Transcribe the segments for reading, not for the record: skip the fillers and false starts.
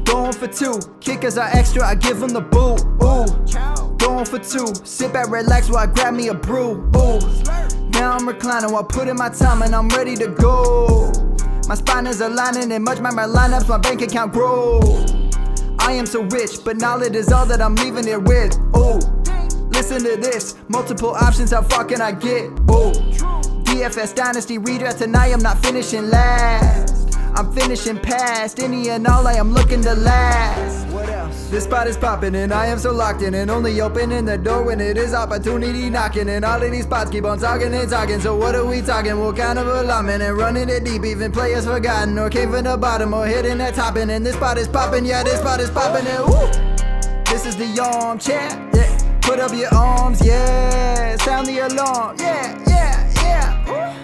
Going for two, kickers are extra, I give them the boot. Ooh, going for two, sit back, relax while I grab me a brew. Ooh, now I'm reclining while putting my time and I'm ready to go. My spine is aligning and much my lineups, my bank account grow. I am so rich, but knowledge is all that I'm leaving it with. Ooh, listen to this, multiple options, how far can I get? Ooh, DFS Dynasty redraft tonight, I'm not finishing last. I'm finishing past any and all, I am looking to last. What else? This spot is popping and I am so locked in and only opening the door when it is opportunity knocking. And all of these spots keep on talking and talking. So what are we talking? What kind of alignment? And running it deep, even players forgotten or came from the bottom or hitting that topping. And this spot is popping, yeah, this spot is popping. And woo! This is the armchair, yeah. Put up your arms, yeah. Sound the alarm, yeah, yeah, yeah. Woo!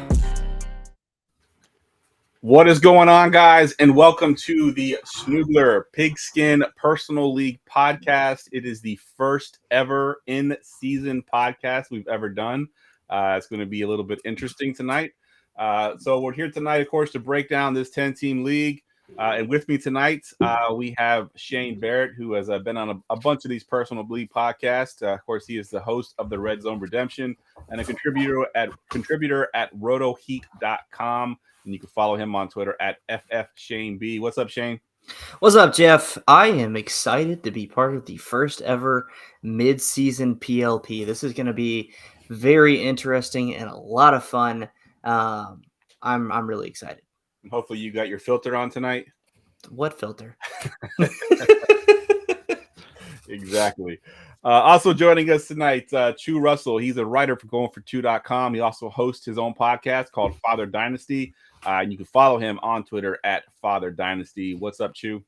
What is going on, guys, and welcome to the Schnooglerville Pigskin Personal League podcast. It is the first ever in-season podcast we've ever done. It's going to be a little bit interesting tonight. So we're here tonight, of course, to break down this 10-team league. And with me tonight, we have Shane Barrett, who has been on a bunch of these Personal League podcasts. Of course, he is the host of the Red Zone Redemption and a contributor at rotoheat.com. And you can follow him on Twitter at FFShaneB. What's up, Shane? What's up, Jeff? I am excited to be part of the first ever mid-season PLP. This is going to be very interesting and a lot of fun. I'm really excited. And hopefully you got your filter on tonight. What filter? Exactly. Also joining us tonight, Chu Russell. He's a writer for GoingFor2.com. He also hosts his own podcast called Father Dynasty. And you can follow him on Twitter at Father Dynasty. What's up, Chu?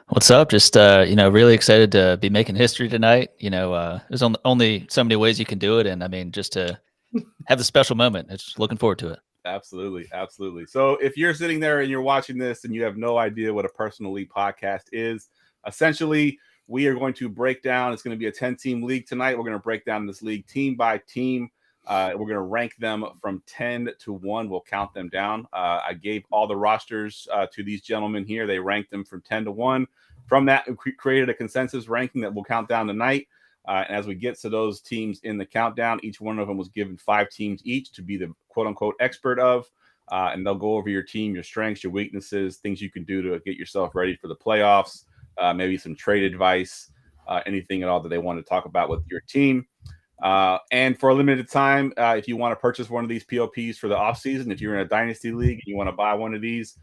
What's up? Just really excited to be making history tonight. There's only so many ways you can do it, and I mean, just to have the special moment. Just looking forward to it. Absolutely, absolutely. So if you're sitting there and you're watching this and you have no idea what a Personal League podcast is, essentially we are going to break down. It's going to be a 10-team league tonight. We're going to break down this league team by team. We're going to rank them from 10 to 1. We'll count them down. I gave all the rosters to these gentlemen here. They ranked them from 10 to 1. From that, we created a consensus ranking that we'll count down tonight. And as we get to those teams in the countdown, each one of them was given 5 teams each to be the quote-unquote expert of. And they'll go over your team, your strengths, your weaknesses, things you can do to get yourself ready for the playoffs, maybe some trade advice, anything at all that they want to talk about with your team. And for a limited time, if you want to purchase one of these POPs for the offseason, if you're in a dynasty league and you want to buy one of these,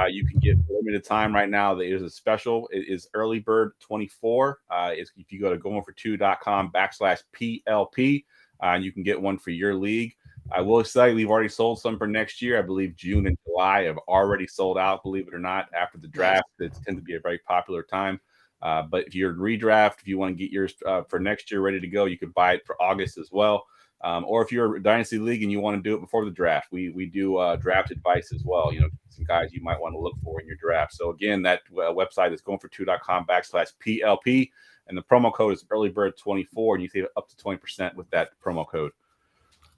you can get for a limited time right now. There is a special. It is Early Bird 24. If you go to goingfor2.com/PLP, and you can get one for your league. I will say we've already sold some for next year. I believe June and July have already sold out, believe it or not, after the draft. It tends to be a very popular time. But if you're in redraft, if you want to get yours for next year ready to go, you could buy it for August as well. Or if you're a dynasty league and you want to do it before the draft, we do draft advice as well. Some guys you might want to look for in your draft. So again, that website is goingfor2.com/PLP, and the promo code is earlybird24, and you save up to 20% with that promo code.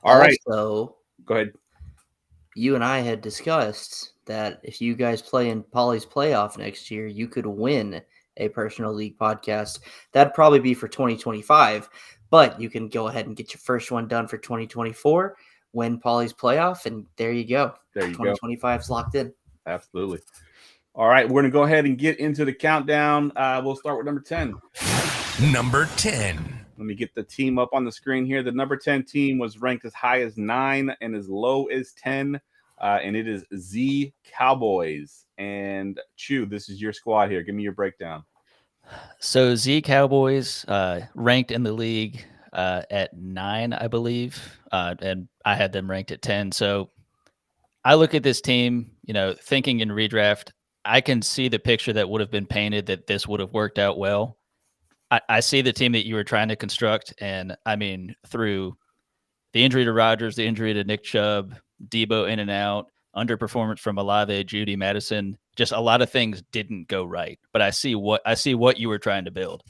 All right. So go ahead. You and I had discussed that if you guys play in Polly's playoff next year, you could win a Personal League podcast. That'd probably be for 2025, but you can go ahead and get your first one done for 2024, win Polly's playoff, and there you go. There you 2025 is locked in. Absolutely. All right, we're going to go ahead and get into the countdown. We'll start with number 10. Number 10. Let me get the team up on the screen here. The number 10 team was ranked as high as 9 and as low as 10, and it is Z Cowboys. And Chu, this is your squad here. Give me your breakdown. So Z Cowboys ranked in the league at 9, I believe, and I had them ranked at 10. So I look at this team, thinking in redraft, I can see the picture that would have been painted that this would have worked out well. I see the team that you were trying to construct, and I mean, through the injury to Rodgers, the injury to Nick Chubb, Debo in and out, underperformance from Olave, Judy, Madison, just a lot of things didn't go right. But I see what you were trying to build.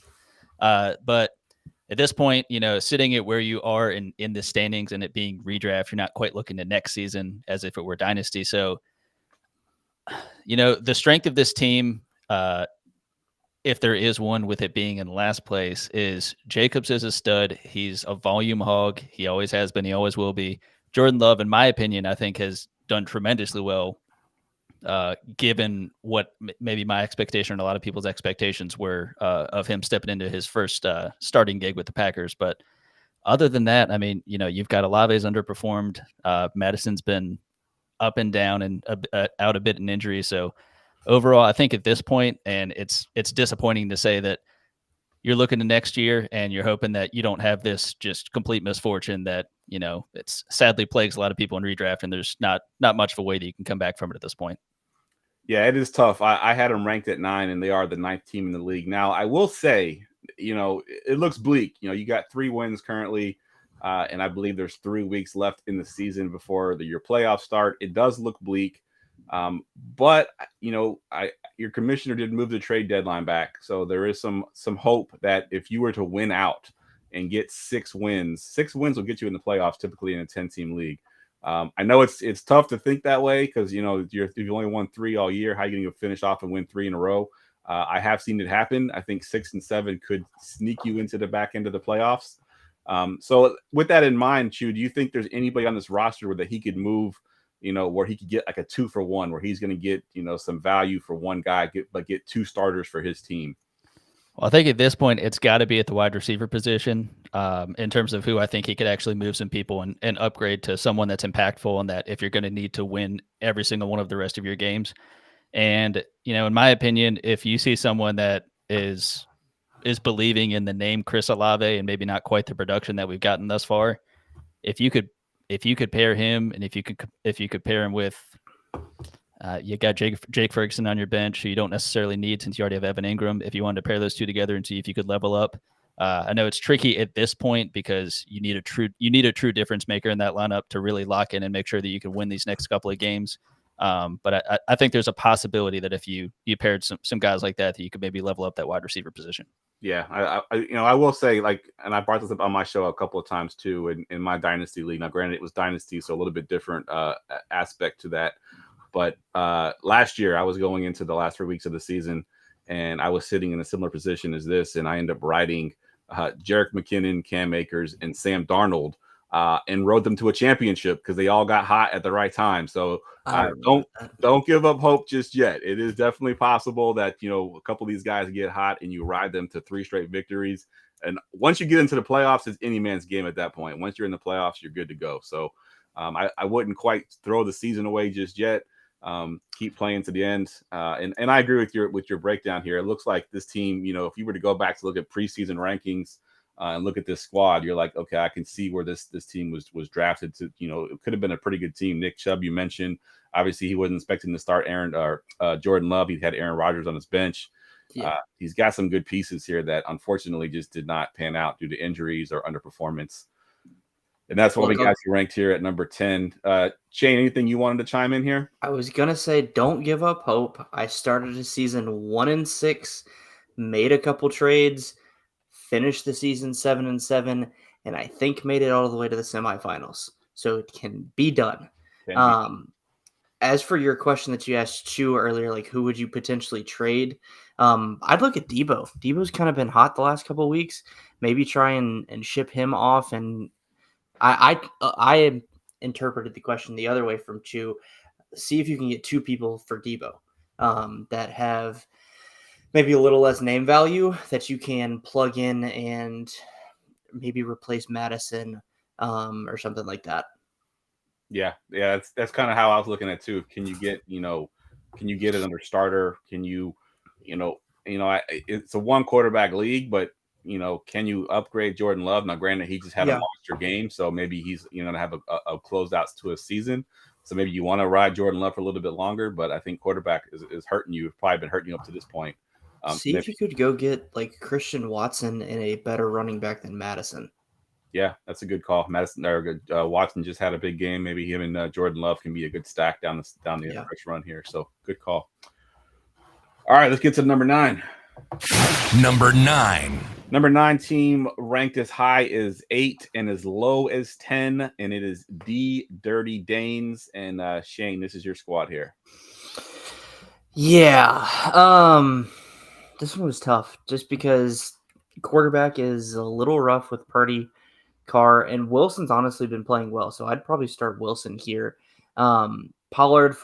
But at this point, sitting at where you are in the standings and it being redraft, you're not quite looking to next season as if it were dynasty. So, the strength of this team if there is one with it being in last place, is Jacobs is a stud. He's a volume hog. He always has been. He always will be. Jordan Love, in my opinion, I think has done tremendously well, given what maybe my expectation and a lot of people's expectations were of him stepping into his first starting gig with the Packers. But other than that, I mean, you've got Olave's underperformed. Madison's been up and down and out a bit in injury. So overall, I think at this point, and it's disappointing to say that you're looking to next year and you're hoping that you don't have this just complete misfortune that, it's sadly plagues a lot of people in redraft, and there's not much of a way that you can come back from it at this point. Yeah, it is tough. I had them ranked at 9, and they are the 9th team in the league. Now, I will say, it looks bleak. You got 3 wins currently, and I believe there's 3 weeks left in the season before your playoffs start. It does look bleak. But your commissioner did move the trade deadline back, so there is some hope that if you were to win out and get 6 wins will get you in the playoffs typically in a 10-team league. I know it's tough to think that way because if you only won 3 all year, how are you going to finish off and win 3 in a row? I have seen it happen. I think 6 and 7 could sneak you into the back end of the playoffs. So with that in mind, Chu, do you think there's anybody on this roster that he could move, where he could get like a 2-for-1, where he's going to get, some value for one guy, but get 2 starters for his team? Well, I think at this point, it's got to be at the wide receiver position in terms of who I think he could actually move some people and upgrade to someone that's impactful, and that if you're going to need to win every single one of the rest of your games. And, in my opinion, if you see someone that is believing in the name Chris Olave and maybe not quite the production that we've gotten thus far, if you could pair him, and if you could pair him with you got Jake Ferguson on your bench, who you don't necessarily need since you already have Evan Ingram. If you wanted to pair those two together and see if you could level up, I know it's tricky at this point because you need a true difference maker in that lineup to really lock in and make sure that you can win these next couple of games. But I think there's a possibility that if you paired some guys like that you could maybe level up that wide receiver position. Yeah, I will say, and I brought this up on my show a couple of times too, in my dynasty league. Now, granted, it was dynasty, so a little bit different aspect to that. But last year, I was going into the last 3 weeks of the season, and I was sitting in a similar position as this, and I ended up riding Jerick McKinnon, Cam Akers, and Sam Darnold, and rode them to a championship because they all got hot at the right time. So don't give up hope just yet. It is definitely possible that a couple of these guys get hot and you ride them to 3 straight victories. And once you get into the playoffs, it's any man's game at that point. Once you're in the playoffs, you're good to go. So I wouldn't quite throw the season away just yet. Keep playing to the end. And I agree with your breakdown here. It looks like this team, if you were to go back to look at preseason rankings and look at this squad, you're like, okay, I can see where this team was drafted to. It could have been a pretty good team. Nick Chubb, you mentioned, obviously he wasn't expecting to start Jordan Love. He had Aaron Rodgers on his bench. Yeah. He's got some good pieces here that unfortunately just did not pan out due to injuries or underperformance. And that's why we got you ranked here at number 10. Shane, anything you wanted to chime in here? I was going to say, don't give up hope. I started the season 1-6, made a couple trades, finished the season 7-7, and I think made it all the way to the semifinals. So it can be done. As for your question that you asked Chu earlier, like who would you potentially trade? I'd look at Debo. Debo's kind of been hot the last couple of weeks. Maybe try and ship him off. And I interpreted the question the other way from Chu. See if you can get 2 people for Debo that have maybe a little less name value that you can plug in and maybe replace Madison or something like that. Yeah, that's kind of how I was looking at too. Can you get it under starter? Can it's a 1 quarterback league, but can you upgrade Jordan Love? Now, granted, he just had a monster game, so maybe he's to have a closeouts to a season. So maybe you want to ride Jordan Love for a little bit longer, but I think quarterback is hurting you. Probably been hurting you up to this point. See if you could go get like Christian Watson and a better running back than Madison. Yeah, that's a good call. Watson just had a big game. Maybe him and Jordan Love can be a good stack down the stretch run here. So good call. All right, let's get to number 9. Number 9. Number 9 team ranked as high as 8 and as low as 10, and it is the Dirty Danes. And Shane, this is your squad here. Yeah. This one was tough just because quarterback is a little rough with Purdy, Carr, and Wilson's honestly been playing well. So I'd probably start Wilson here. Pollard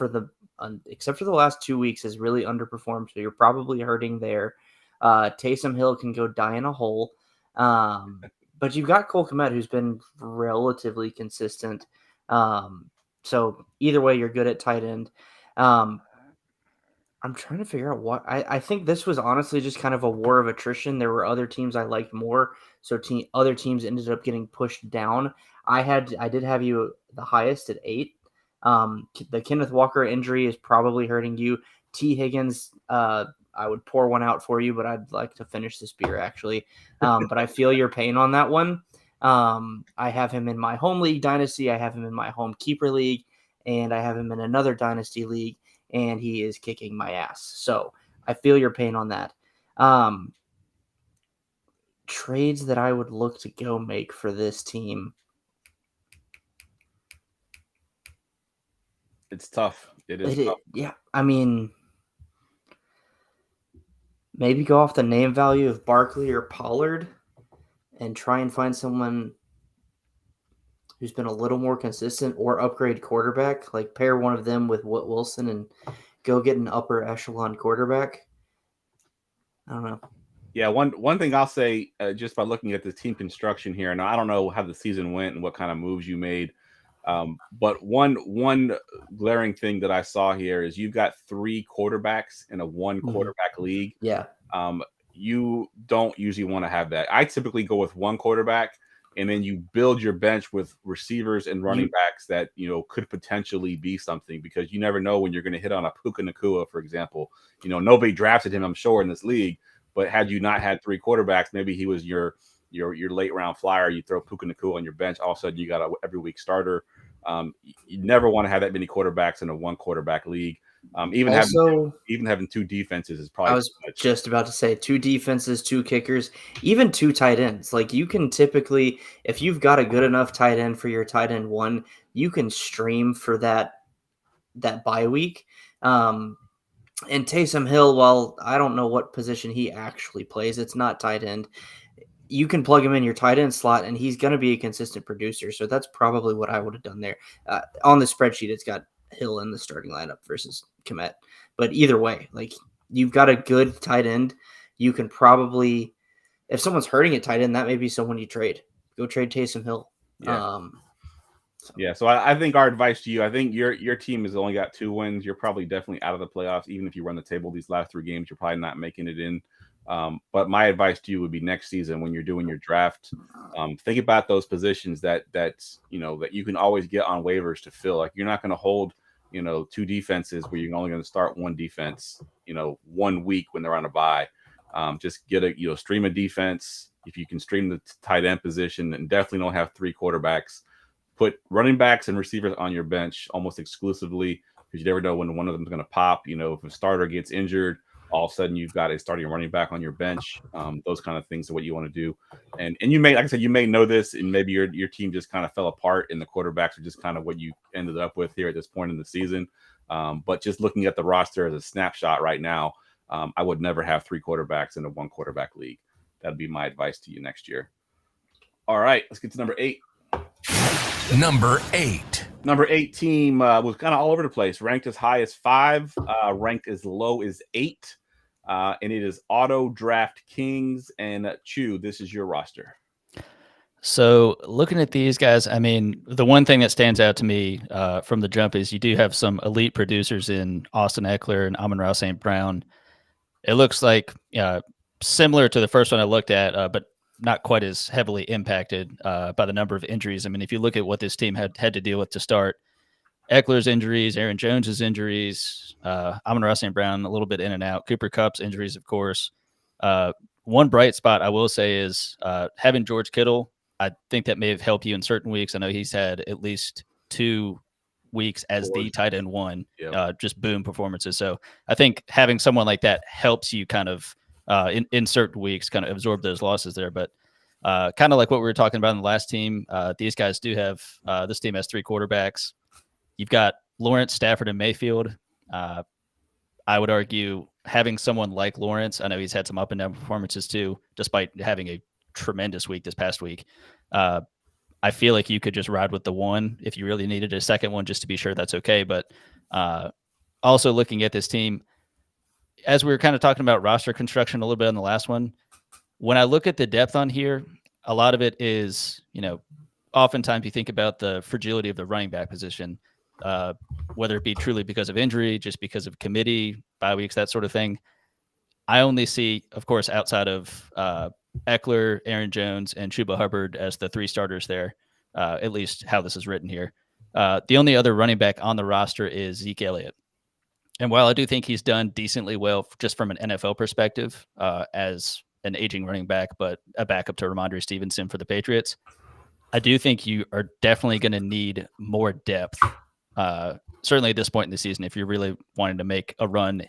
except for the last 2 weeks has really underperformed. So you're probably hurting there. Taysom Hill can go die in a hole. But you've got Cole Kmet, who's been relatively consistent. So either way, you're good at tight end. I'm trying to figure out what I think this was honestly just kind of a war of attrition. There were other teams I liked more, so other teams ended up getting pushed down. I did have you the highest at 8. The Kenneth Walker injury is probably hurting you. T. Higgins, I would pour one out for you, but I'd like to finish this beer actually. But I feel your pain on that one. I have him in my home league dynasty. I have him in my home keeper league, and I have him in another dynasty league, and he is kicking my ass. So I feel your pain on that. Trades that I would look to go make for this team. It's tough. It is tough. Yeah, I mean, maybe go off the name value of Barkley or Pollard and try and find someone who's been a little more consistent, or upgrade quarterback, like pair one of them with Wilson and go get an upper echelon quarterback. I don't know. Yeah, one thing I'll say just by looking at the team construction here, and I don't know how the season went and what kind of moves you made, but one glaring thing that I saw here is you've got 3 quarterbacks in a 1 quarterback league. Yeah. You don't usually want to have that. I typically go with 1 quarterback, and then you build your bench with receivers and running backs that, could potentially be something, because you never know when you're going to hit on a Puka Nacua, for example. Nobody drafted him, I'm sure, in this league, but had you not had 3 quarterbacks, maybe he was your late round flyer. You throw Puka Nacua on your bench, all of a sudden you got a every week starter. You never want to have that many quarterbacks in a 1 quarterback league. Even having 2 defenses is probably. I was just about to say 2 defenses, 2 kickers, even 2 tight ends. Like, you can typically, if you've got a good enough tight end for your tight end 1, you can stream for that bye week. And Taysom Hill, while I don't know what position he actually plays, it's not tight end. You can plug him in your tight end slot, and he's going to be a consistent producer. So that's probably what I would have done there. On the spreadsheet, it's got Hill in the starting lineup versus Kmet. But either way, like, you've got a good tight end. You can probably, if someone's hurting at tight end, that may be someone you trade. Go trade Taysom Hill. Yeah. So I think our advice to you, I think your team has only got 2 wins. You're probably definitely out of the playoffs. Even if you run the table these last 3 games, you're probably not making it in. But my advice to you would be next season when you're doing your draft, think about those positions that you can always get on waivers to fill. Like, you're not going to hold 2 defenses where you're only going to start 1 defense 1 week when they're on a bye. Just get a stream a defense. If you can stream the tight end position, and definitely don't have 3 quarterbacks. Put running backs and receivers on your bench almost exclusively, because you never know when one of them is going to pop. If a starter gets injured, all of a sudden you've got a starting running back on your bench. Those kind of things are what you want to do. And you may, like I said, you may know this, and maybe your team just kind of fell apart, and the quarterbacks are just kind of what you ended up with here at this point in the season. But just looking at the roster as a snapshot right now, I would never have 3 quarterbacks in a 1 quarterback league. That'd be my advice to you next year. All right, let's get to number 8. Number 8. Number 8 team was kind of all over the place. Ranked as high as 5, ranked as low as 8. And it is Auto Draft Kings. And Chew, this is your roster. So looking at these guys, I mean, the one thing that stands out to me from the jump is you do have some elite producers in Austin Eckler and Amon-Ra St. Brown. It looks like similar to the first one I looked at, but not quite as heavily impacted by the number of injuries. I mean, if you look at what this team had to deal with to start, Eckler's injuries, Aaron Jones's injuries, Amon-Ra St. Brown a little bit in and out, Cooper Kupp's injuries, of course. One bright spot I will say is having George Kittle. I think that may have helped you in certain weeks. I know he's had at least 2 weeks as the tight end 1, just boom performances. So I think having someone like that helps you kind of in certain weeks kind of absorb those losses there. But kind of like what we were talking about in the last team, these guys do have this team has 3 quarterbacks. You've got Lawrence, Stafford, and Mayfield. I would argue having someone like Lawrence, I know he's had some up and down performances too, despite having a tremendous week this past week. I feel like you could just ride with the one if you really needed a second one just to be sure that's okay. But also looking at this team, as we were kind of talking about roster construction a little bit on the last one, when I look at the depth on here, a lot of it is, oftentimes you think about the fragility of the running back position, whether it be truly because of injury, just because of committee, bye weeks, that sort of thing. I only see, of course, outside of Eckler, Aaron Jones, and Chuba Hubbard as the three starters there, at least how this is written here. The only other running back on the roster is Zeke Elliott. And while I do think he's done decently well just from an NFL perspective as an aging running back, but a backup to Ramondre Stevenson for the Patriots, I do think you are definitely going to need more depth, certainly at this point in the season, if you're really wanting to make a run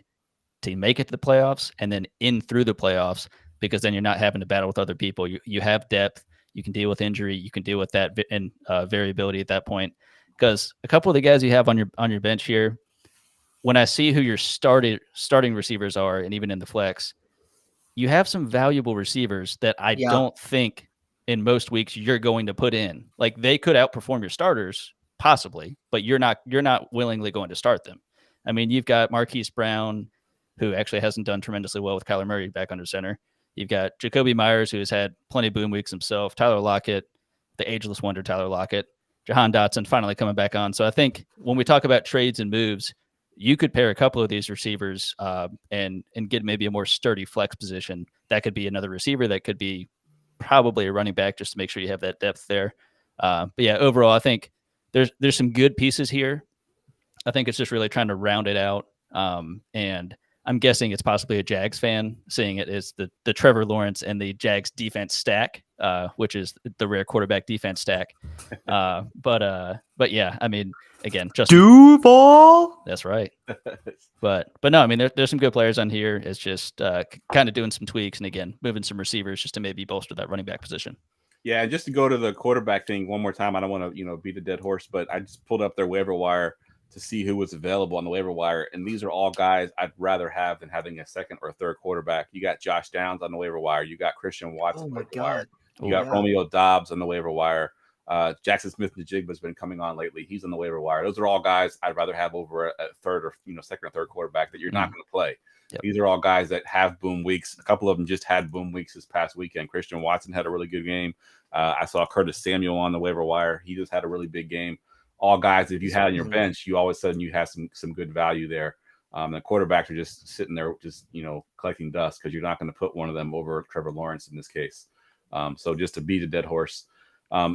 to make it to the playoffs and then in through the playoffs, because then you're not having to battle with other people. You have depth. You can deal with injury. You can deal with that and variability at that point. Because a couple of the guys you have on your bench here, when I see who your starting receivers are, and even in the flex, you have some valuable receivers that I don't think in most weeks you're going to put in. Like, they could outperform your starters possibly, but you're not willingly going to start them. I mean, you've got Marquise Brown, who actually hasn't done tremendously well with Kyler Murray back under center. You've got Jacoby Myers, who has had plenty of boom weeks himself. Tyler Lockett, the ageless wonder Tyler Lockett. Jahan Dotson finally coming back on. So I think when we talk about trades and moves, you could pair a couple of these receivers and get maybe a more sturdy flex position. That could be another receiver. That could be probably a running back, just to make sure you have that depth there. But yeah, overall, I think there's some good pieces here. I think it's just really trying to round it out. And I'm guessing it's possibly a Jags fan seeing it as the Trevor Lawrence and the Jags defense stack, which is the rare quarterback defense stack. But yeah, I mean, again, just Duval. That's right. But no, I mean, there's some good players on here. It's just kind of doing some tweaks and again, moving some receivers just to maybe bolster that running back position. Yeah, and just to go to the quarterback thing one more time, I don't want to beat a dead horse, but I just pulled up their waiver wire to see who was available on the waiver wire, and these are all guys I'd rather have than having a second or third quarterback. You got Josh Downs on the waiver wire. You got Christian Watson on the waiver wire. You got Romeo Doubs on the waiver wire. Jackson Smith-Njigba has been coming on lately. He's on the waiver wire. Those are all guys I'd rather have over a third or second or third quarterback that you're not going to play. Yep. These are all guys that have boom weeks. A couple of them just had boom weeks this past weekend. Christian Watson had a really good game. I saw Curtis Samuel on the waiver wire. He just had a really big game. All guys, if you had on your bench, you all of a sudden you have some good value there. The quarterbacks are just sitting there, just collecting dust because you're not going to put one of them over Trevor Lawrence in this case. So just to beat a dead horse.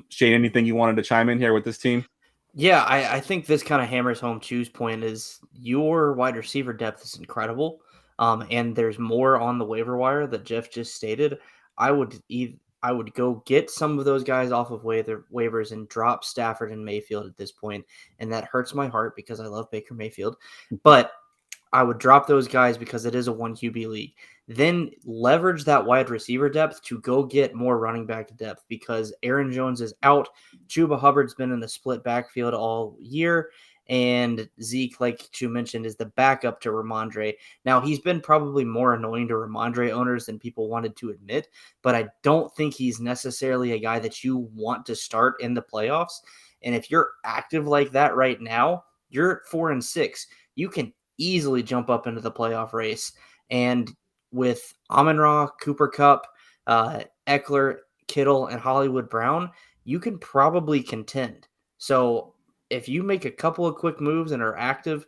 Shane, anything you wanted to chime in here with this team? Yeah, I think this kind of hammers home Chu's point is your wide receiver depth is incredible. And there's more on the waiver wire that Jeff just stated. I would go get some of those guys off of waivers and drop Stafford and Mayfield at this point. And that hurts my heart because I love Baker Mayfield. But I would drop those guys because it is a 1 QB league. Then leverage that wide receiver depth to go get more running back depth because Aaron Jones is out. Chuba Hubbard's been in the split backfield all year. And Zeke, like Chu mentioned, is the backup to Ramondre. Now, he's been probably more annoying to Ramondre owners than people wanted to admit, but I don't think he's necessarily a guy that you want to start in the playoffs. And if you're active like that right now, you're at 4-6. You can easily jump up into the playoff race. And with Amon-Ra, Cooper Kupp, Eckler, Kittle, and Hollywood Brown, you can probably contend. So if you make a couple of quick moves and are active,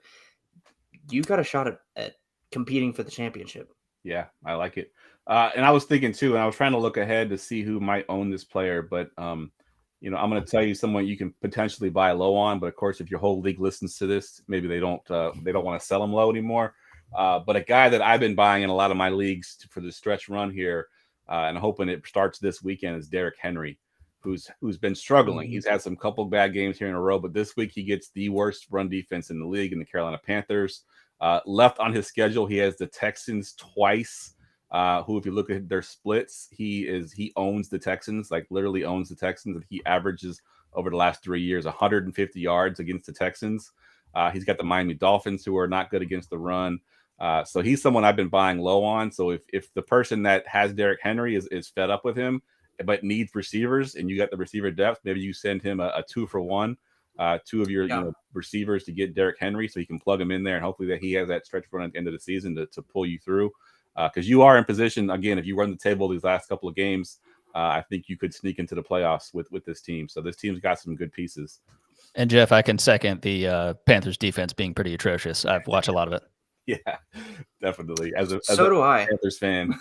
you got a shot at competing for the championship. Yeah, I like it. And I was thinking too, and I was trying to look ahead to see who might own this player, but I'm going to tell you someone you can potentially buy low on, but of course, if your whole league listens to this, maybe they don't want to sell him low anymore. But a guy that I've been buying in a lot of my leagues for the stretch run here, and hoping it starts this weekend, is Derrick Henry, who's been struggling. He's had some couple bad games here in a row, but this week he gets the worst run defense in the league in the Carolina Panthers. Left on his schedule, he has the Texans twice. Who, if you look at their splits, he owns the Texans, like literally owns the Texans. And he averages over the last 3 years 150 yards against the Texans. He's got the Miami Dolphins, who are not good against the run. So he's someone I've been buying low on. So if the person that has Derrick Henry is fed up with him, but needs receivers, and you got the receiver depth, maybe you send him a 2-for-1, two of your receivers to get Derrick Henry, so you can plug him in there, and hopefully that he has that stretch run at the end of the season to pull you through. Because you are in position again, if you run the table these last couple of games, I think you could sneak into the playoffs with this team. So this team's got some good pieces. And Jeff, I can second the Panthers defense being pretty atrocious. I've watched a lot of it. Yeah, definitely. As a Panthers fan.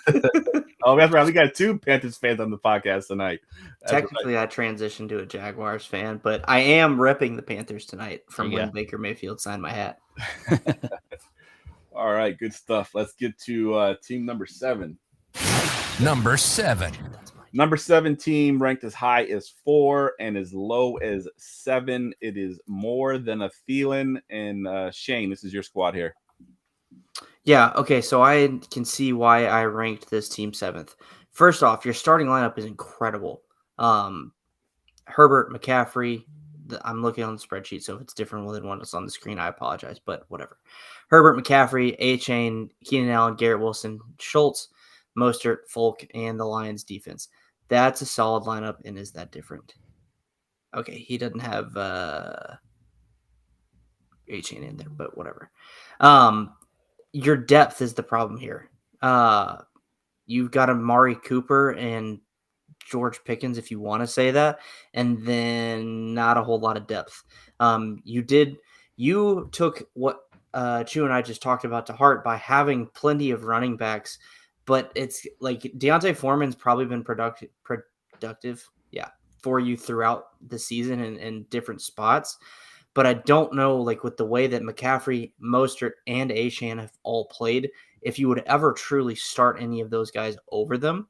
Oh, that's right. We got 2 Panthers fans on the podcast tonight. Technically, I transitioned to a Jaguars fan, but I am repping the Panthers tonight from when Baker Mayfield signed my hat. All right, good stuff. Let's get to team number 7. Number 7. Number 7 team ranked as high as 4 and as low as 7. It is More Than a Feeling. And Shane, this is your squad here. Yeah, okay, so I can see why I ranked this team 7th. First off, your starting lineup is incredible. Herbert, McCaffrey, I'm looking on the spreadsheet, so if it's different than what is on the screen, I apologize, but whatever. Herbert, McCaffrey, A-Chain, Keenan Allen, Garrett Wilson, Schultz, Mostert, Folk, and the Lions defense. That's a solid lineup, and is that different? Okay, he doesn't have A-Chain in there, but whatever. Your depth is the problem here. You've got Amari Cooper and George Pickens, if you want to say that, and then not a whole lot of depth. You took what Chu and I just talked about to heart by having plenty of running backs, but it's like Deontay Foreman's probably been productive, for you throughout the season in different spots. But I don't know, like with the way that McCaffrey, Mostert, and Achane have all played, if you would ever truly start any of those guys over them.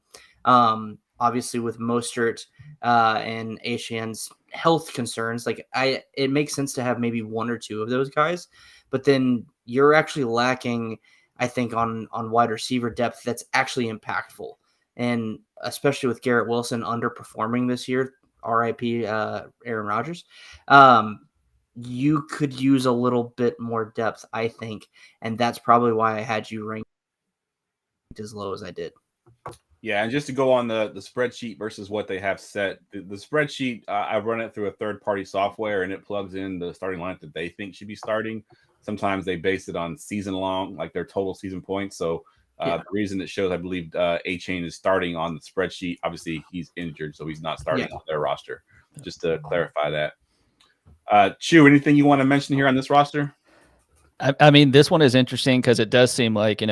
Obviously, with Mostert and Achane's health concerns, it makes sense to have maybe 1 or 2 of those guys. But then you're actually lacking, I think, on wide receiver depth that's actually impactful. And especially with Garrett Wilson underperforming this year, RIP Aaron Rodgers, you could use a little bit more depth, I think. And that's probably why I had you ranked as low as I did. Yeah, and just to go on the spreadsheet versus what they have set, the spreadsheet, I run it through a third-party software, and it plugs in the starting lineup that they think should be starting. Sometimes they base it on season-long, like their total season points. So the reason it shows, I believe, A-Chain is starting on the spreadsheet. Obviously, he's injured, so he's not starting on their roster. Just to clarify that. Chu, anything you want to mention here on this roster? I mean, this one is interesting because it does seem like,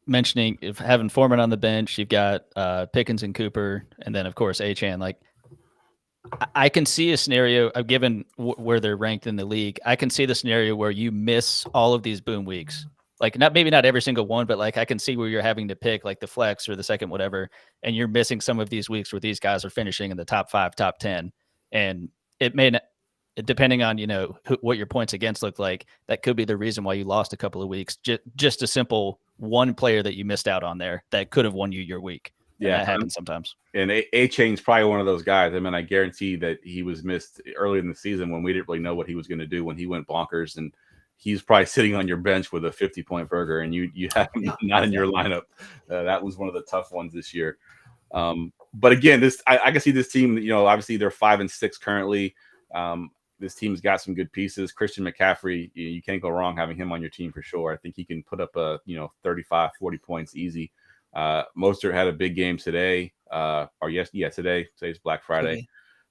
mentioning if having Foreman on the bench, you've got Pickens and Cooper, and then of course Achane. Like, I can see a scenario, given where they're ranked in the league. I can see the scenario where you miss all of these boom weeks. Like, maybe not every single one, but like I can see where you're having to pick like the flex or the second whatever, and you're missing some of these weeks where these guys are finishing in the top 5, top 10, and it may not. Depending on what your points against look like, that could be the reason why you lost a couple of weeks. Just a simple one player that you missed out on there that could have won you your week. Yeah, that happens sometimes. And A-Chain's probably one of those guys. I mean, I guarantee that he was missed early in the season when we didn't really know what he was going to do when he went bonkers, and he's probably sitting on your bench with a 50-point burger, and you have him not in your lineup. That was one of the tough ones this year. But again, I can see this team. Obviously they're 5-6 currently. This team's got some good pieces. Christian McCaffrey, you can't go wrong having him on your team for sure. I think he can put up 35, 40 points easy. Mostert had a big game today. Today. Today's Black Friday.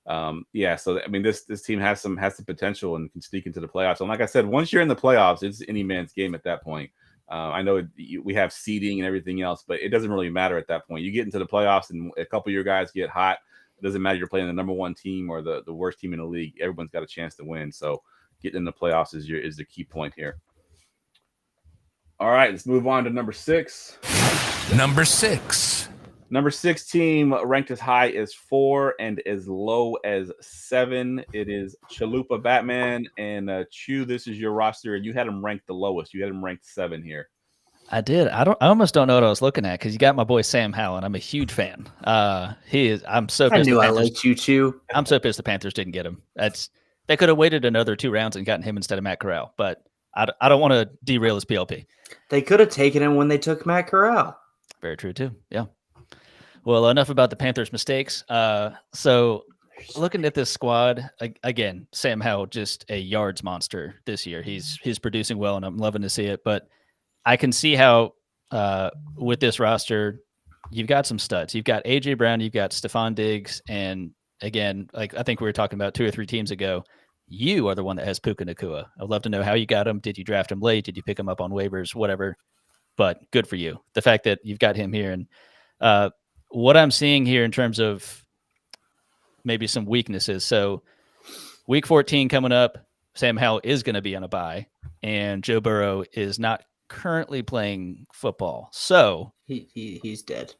So I mean, this team has some potential and can sneak into the playoffs. And like I said, once you're in the playoffs, it's any man's game at that point. I know we have seeding and everything else, but it doesn't really matter at that point. You get into the playoffs and a couple of your guys get hot. It doesn't matter if you're playing the number 1 team or the worst team in the league. Everyone's got a chance to win. So getting in the playoffs is the key point here. All right, let's move on to number 6. Number 6. Number 6 team ranked as high as 4 and as low as 7. It is Chalupa Batman. And Chu, this is your roster, and you had him ranked the lowest. You had him ranked 7 here. I did. I almost don't know what I was looking at because you got my boy Sam Howell. I'm a huge fan. He is. I'm so pissed. I knew I liked you too. I'm so pissed the Panthers didn't get him. They could have waited another 2 rounds and gotten him instead of Matt Corral. But I don't want to derail his PLP. They could have taken him when they took Matt Corral. Very true too. Yeah. Well, enough about the Panthers' mistakes. So looking at this squad again, Sam Howell just a yards monster this year. He's producing well, and I'm loving to see it. But I can see how with this roster, you've got some studs. You've got AJ Brown, you've got Stephon Diggs, and again, like I think we were talking about 2 or 3 teams ago, you are the one that has Puka Nacua. I'd love to know how you got him. Did you draft him late? Did you pick him up on waivers? Whatever. But good for you. The fact that you've got him here. And what I'm seeing here in terms of maybe some weaknesses. So week 14 coming up, Sam Howell is going to be on a bye, and Joe Burrow is not currently playing football. So he's dead.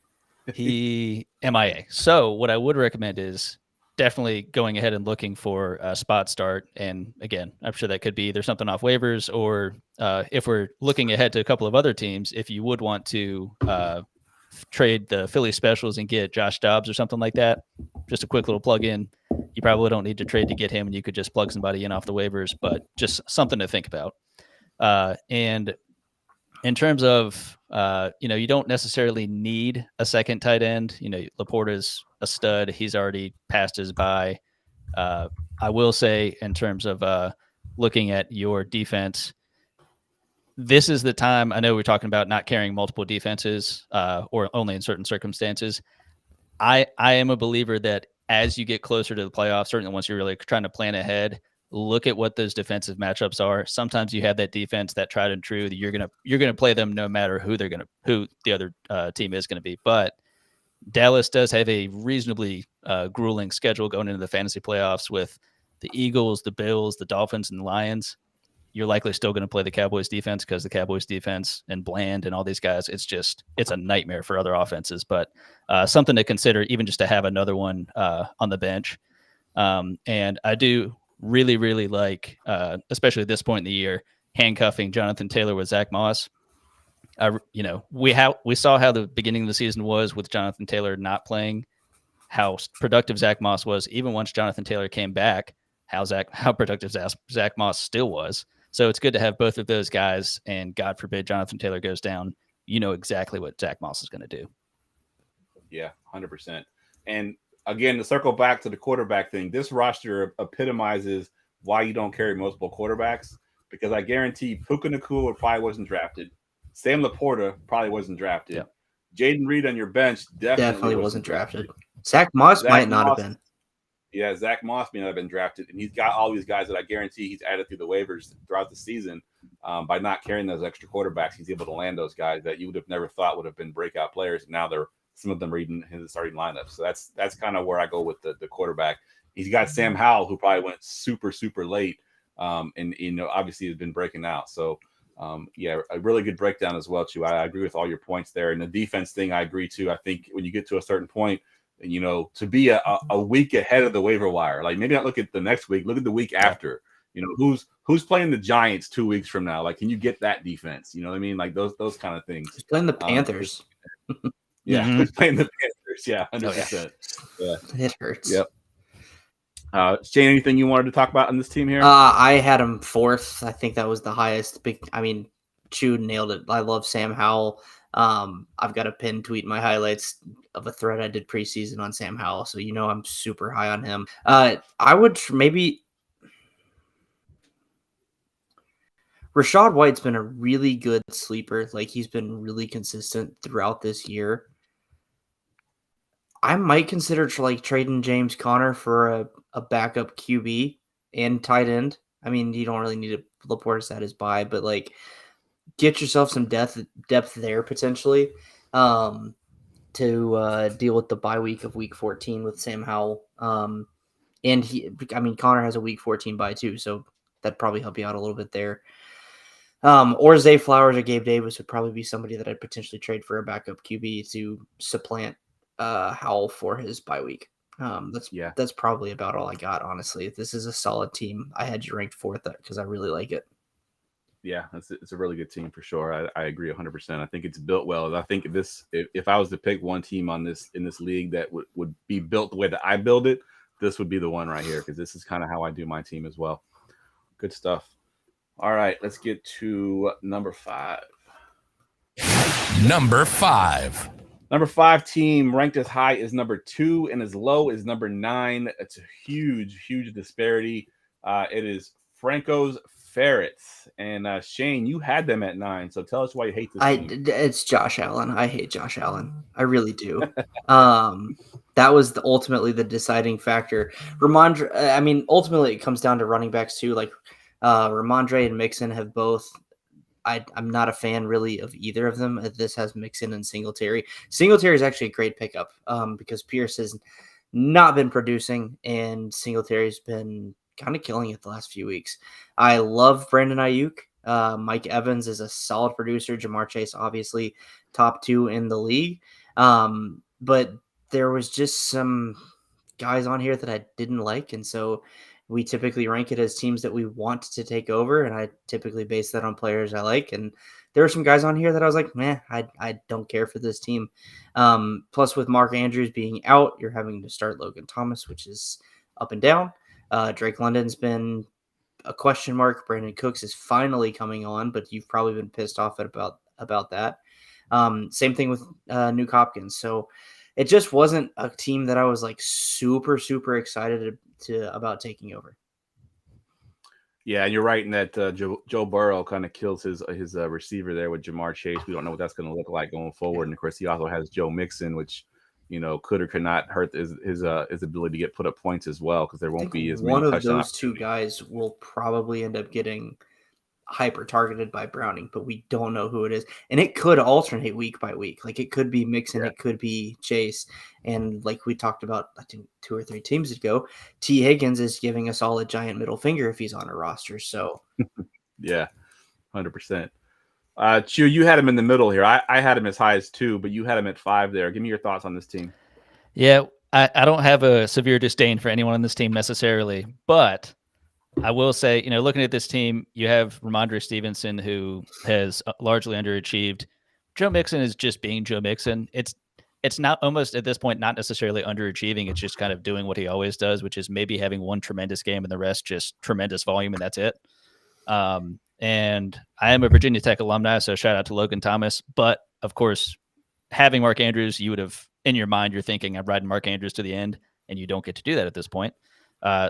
He MIA. So what I would recommend is definitely going ahead and looking for a spot start. And again, I'm sure that could be either something off waivers or if we're looking ahead to a couple of other teams, if you would want to trade the Philly specials and get Josh Dobbs or something like that, just a quick little plug in. You probably don't need to trade to get him, and you could just plug somebody in off the waivers, but just something to think about. And in terms of, you don't necessarily need a second tight end. Laporta's a stud. He's already passed his bye. I will say in terms of looking at your defense, this is the time. I know we're talking about not carrying multiple defenses or only in certain circumstances. I am a believer that as you get closer to the playoffs, certainly once you're really trying to plan ahead, look at what those defensive matchups are. Sometimes you have that defense, that tried and true, that you're gonna play them no matter who the other team is gonna be. But Dallas does have a reasonably grueling schedule going into the fantasy playoffs with the Eagles, the Bills, the Dolphins, and the Lions. You're likely still going to play the Cowboys defense because the Cowboys defense and Bland and all these guys, it's a nightmare for other offenses. But something to consider, even just to have another one on the bench. And I do really, really like, especially at this point in the year, handcuffing Jonathan Taylor with Zach Moss. We saw how the beginning of the season was with Jonathan Taylor not playing, how productive Zach Moss was. Even once Jonathan Taylor came back, how productive Zach Moss still was. So it's good to have both of those guys, and God forbid Jonathan Taylor goes down, you know exactly what Zach Moss is going to do. Yeah, 100%. And again, to circle back to the quarterback thing, this roster epitomizes why you don't carry multiple quarterbacks, because I guarantee Puka Nacua probably wasn't drafted. Sam Laporta probably wasn't drafted. Yep. Jaden Reed on your bench definitely wasn't drafted. Zach Moss might not have been. Yeah, Zach Moss may not have been drafted, and he's got all these guys that I guarantee he's added through the waivers throughout the season. By not carrying those extra quarterbacks, he's able to land those guys that you would have never thought would have been breakout players. And now some of them are in his starting lineup. So that's kind of where I go with the quarterback. He's got Sam Howell, who probably went super, super late, and obviously has been breaking out. So a really good breakdown as well, too. I agree with all your points there. And the defense thing, I agree too. I think when you get to a certain point, to be a week ahead of the waiver wire, like maybe not look at the next week, look at the week after. Who's playing the Giants 2 weeks from now? Like, can you get that defense? You know what I mean? Like those kind of things. He's playing the Panthers. Yeah, who's playing the Panthers? Yeah, 100%. Yeah, it hurts. Yep. Shane, anything you wanted to talk about on this team here? I had him 4th. I think that was the highest. Chew nailed it. I love Sam Howell. I've got a pinned tweet in my highlights of a thread I did preseason on Sam Howell, so I'm super high on him. I would maybe Rashad White's been a really good sleeper. Like, he's been really consistent throughout this year. I might consider trading James Conner for a backup QB and tight end. I mean, you don't really need a Laporta at his bye, but get yourself some depth there potentially to deal with the bye week of week 14 with Sam Howell. And Connor has a week 14 bye too, so that'd probably help you out a little bit there. Or Zay Flowers or Gabe Davis would probably be somebody that I'd potentially trade for a backup QB to supplant Howell for his bye week. That's probably about all I got, honestly. This is a solid team. I had you ranked 4th because I really like it. Yeah, it's a really good team for sure. I agree 100%. I think it's built well. I think if I was to pick one team in this league that would be built the way that I build it, this would be the one right here, because this is kind of how I do my team as well. Good stuff. All right, let's get to number 5. Number 5. Number 5 team ranked as high as number 2 and as low as number 9. It's a huge disparity. It is Franco's Ferrets. And Shane, you had them at 9. So tell us why you hate this team. It's Josh Allen. I hate Josh Allen. I really do. That was ultimately the deciding factor. Ramondre, I mean, ultimately it comes down to running backs too. Like Ramondre and Mixon have both. I'm not a fan really of either of them. This has Mixon and Singletary. Singletary is actually a great pickup because Pierce has not been producing and Singletary's been kind of killing it the last few weeks. I love Brandon Ayuk. Mike Evans is a solid producer. Jamar Chase, obviously, top 2 in the league. But there was just some guys on here that I didn't like. And so we typically rank it as teams that we want to take over. And I typically base that on players I like. And there were some guys on here that I was like, man, I don't care for this team. Plus with Mark Andrews being out, you're having to start Logan Thomas, which is up and down. Drake London's been a question mark. Brandon Cooks is finally coming on, but you've probably been pissed off about that. Same thing with Nuke Hopkins. So it just wasn't a team that I was like super excited about taking over. Yeah, and you're right in that Joe Burrow kind of kills his receiver there with Jamar Chase. We don't know what that's going to look like going forward. And of course, he also has Joe Mixon, which could or could not hurt his ability to get put up points as well, because there won't be as many touchdowns. One of those two guys will probably end up getting hyper targeted by Browning, but we don't know who it is, and it could alternate week by week. Like it could be Mixon, It could be Chase, and like we talked about, I think 2 or 3 teams ago, T. Higgins is giving a solid giant middle finger if he's on a roster. So, yeah, 100%. Chew, you had him in the middle here. I had him as high as 2, but you had him at 5 there. Give me your thoughts on this team. Yeah, I don't have a severe disdain for anyone on this team necessarily, but I will say, looking at this team, you have Ramondre Stevenson, who has largely underachieved. Joe Mixon is just being Joe Mixon. It's not almost at this point, not necessarily underachieving. It's just kind of doing what he always does, which is maybe having one tremendous game and the rest just tremendous volume, and that's it. And I am a Virginia Tech alumni, so shout out to Logan Thomas. But of course, having Mark Andrews, you would have, in your mind, you're thinking, I'm riding Mark Andrews to the end, and you don't get to do that at this point.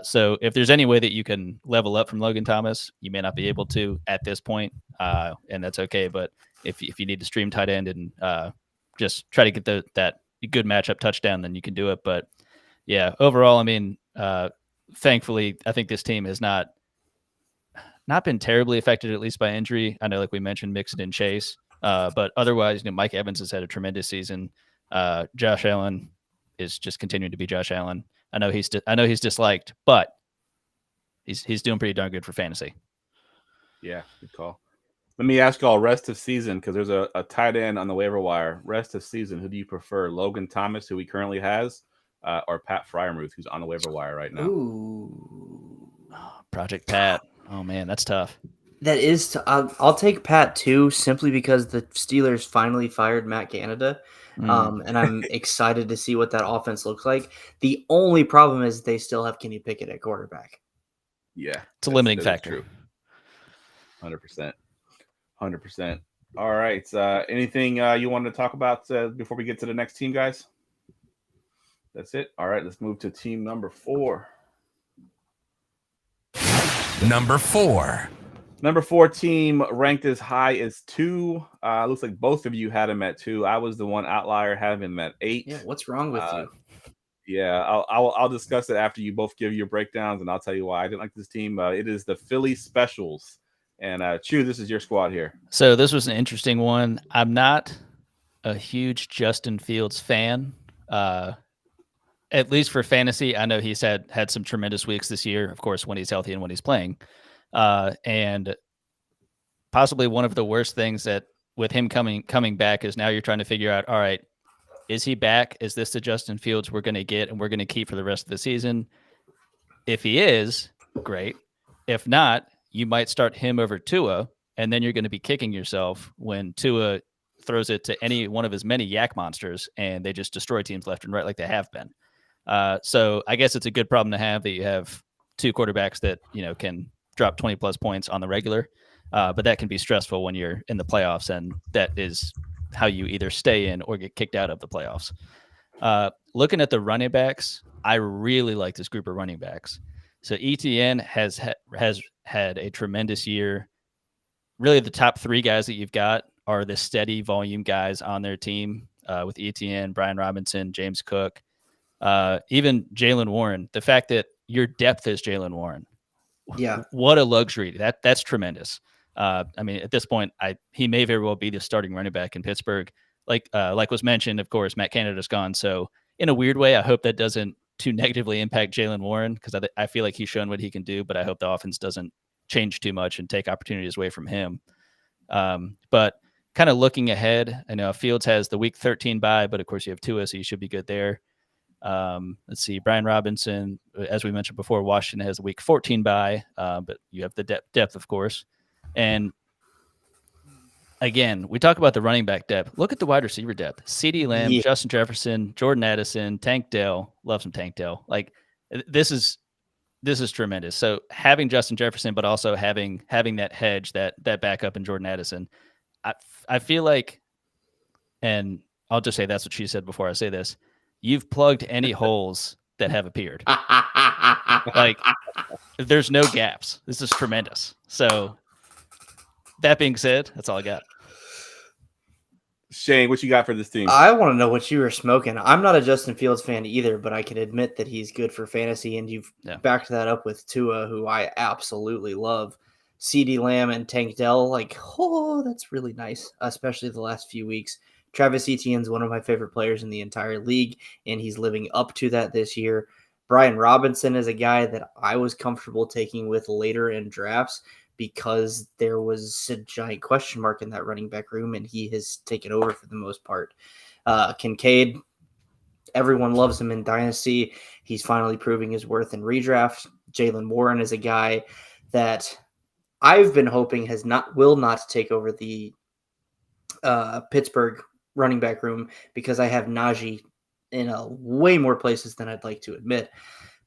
So if there's any way that you can level up from Logan Thomas, you may not be able to at this point, and that's okay. But if you need to stream tight end and just try to get that good matchup touchdown, then you can do it. But yeah, overall, I mean, thankfully, I think this team has not been terribly affected, at least by injury. I know, like we mentioned, Mixon and Chase, but otherwise, Mike Evans has had a tremendous season. Josh Allen is just continuing to be Josh Allen. I know he's disliked, but he's doing pretty darn good for fantasy. Yeah, good call. Let me ask y'all rest of season, because there's a tight end on the waiver wire. Rest of season, who do you prefer? Logan Thomas, who he currently has, or Pat Fryermuth, who's on the waiver wire right now? Ooh. Project Pat. Oh man, that's tough. That is. I'll take Pat too, simply because the Steelers finally fired Matt Canada. And I'm excited to see what that offense looks like. The only problem is they still have Kenny Pickett at quarterback. Yeah, it's a limiting factor. 100%. All right. Anything you wanted to talk about before we get to the next team, guys? That's it. All right, let's move to team number 4. Number 4. Number 4 team ranked as high as 2. Looks like both of you had him at 2. I was the one outlier, having him at 8. Yeah, what's wrong with you? Yeah, I'll discuss it after you both give your breakdowns, and I'll tell you why I didn't like this team. It is the Philly Specials, and Chew, this is your squad here. So this was an interesting one. I'm not a huge Justin Fields fan. At least for fantasy, I know he's had some tremendous weeks this year, of course, when he's healthy and when he's playing. And possibly one of the worst things that with him coming back is now you're trying to figure out, all right, is he back? Is this the Justin Fields we're going to get and we're going to keep for the rest of the season? If he is, great. If not, you might start him over Tua, and then you're going to be kicking yourself when Tua throws it to any one of his many yak monsters and they just destroy teams left and right like they have been. So I guess it's a good problem to have that you have 2 quarterbacks that, can drop 20 plus points on the regular. But that can be stressful when you're in the playoffs, and that is how you either stay in or get kicked out of the playoffs. Looking at the running backs, I really like this group of running backs. So ETN has had a tremendous year. Really, the top three guys that you've got are the steady volume guys on their team with ETN, Brian Robinson, James Cook, even Jaylen Warren. The fact that your depth is Jaylen Warren, what a luxury. That's tremendous. I mean, at this point, he may very well be the starting running back in Pittsburgh. Like was mentioned, of course, Matt Canada's gone. So in a weird way, I hope that doesn't too negatively impact Jaylen Warren, because I feel like he's shown what he can do, but I hope the offense doesn't change too much and take opportunities away from him. But kind of looking ahead, I know Fields has the week 13 bye, but of course you have Tua, so you should be good there. Let's see, Brian Robinson, as we mentioned before, Washington has a week 14 bye, but you have the depth, of course. And again, we talk about the running back depth. Look at the wide receiver depth. CeeDee Lamb, Justin Jefferson, Jordan Addison, Tank Dell. Love some Tank Dell. Like, this is tremendous. So having Justin Jefferson, but also having that hedge, that backup in Jordan Addison, I feel like, and I'll just say that's what she said before I say this, you've plugged any holes that have appeared. Like, there's no gaps. This is tremendous. So that being said, that's all I got. Shane, what you got for this team? I want to know what you were smoking. I'm not a Justin Fields fan either, but I can admit that he's good for fantasy, and you've backed that up with Tua, who I absolutely love. CeeDee Lamb and Tank Dell, like, oh, that's really nice, especially the last few weeks. Travis Etienne's one of my favorite players in the entire league, and he's living up to that this year. Brian Robinson is a guy that I was comfortable taking with later in drafts, because there was a giant question mark in that running back room, and he has taken over for the most part. Kincaid, everyone loves him in Dynasty. He's finally proving his worth in redraft. Jaylen Warren is a guy that I've been hoping will not take over the Pittsburgh running back room, because I have Najee in way more places than I'd like to admit.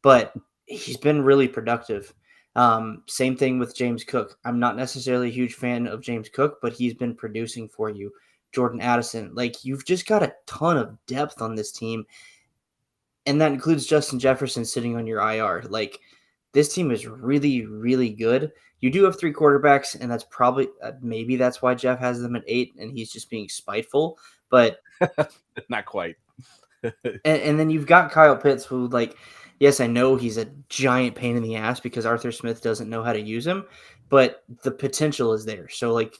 But he's been really productive. Same thing with James Cook. I'm not necessarily a huge fan of James Cook, but he's been producing for you. Jordan Addison, like, you've just got a ton of depth on this team, and that includes Justin Jefferson sitting on your IR. Like, this team is really, really good. You do have three quarterbacks, and that's probably maybe that's why Jeff has them at 8, and he's just being spiteful. But not quite. and then you've got Kyle Pitts, who, like, yes, I know he's a giant pain in the ass because Arthur Smith doesn't know how to use him, but the potential is there. So, like,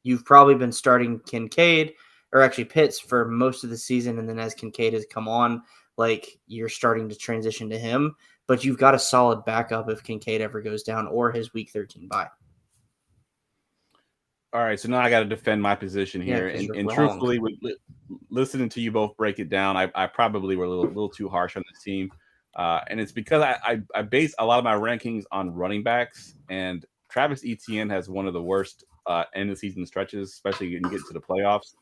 you've probably been starting Kincaid, or actually Pitts, for most of the season, and then as Kincaid has come on, like, you're starting to transition to him, but you've got a solid backup if Kincaid ever goes down or his week 13 bye. All right, so now I got to defend my position here, and truthfully, listening to you both break it down, I probably were a little too harsh on this team. And it's because I base a lot of my rankings on running backs, and Travis Etienne has one of the worst end of season stretches, especially when you get to the playoffs.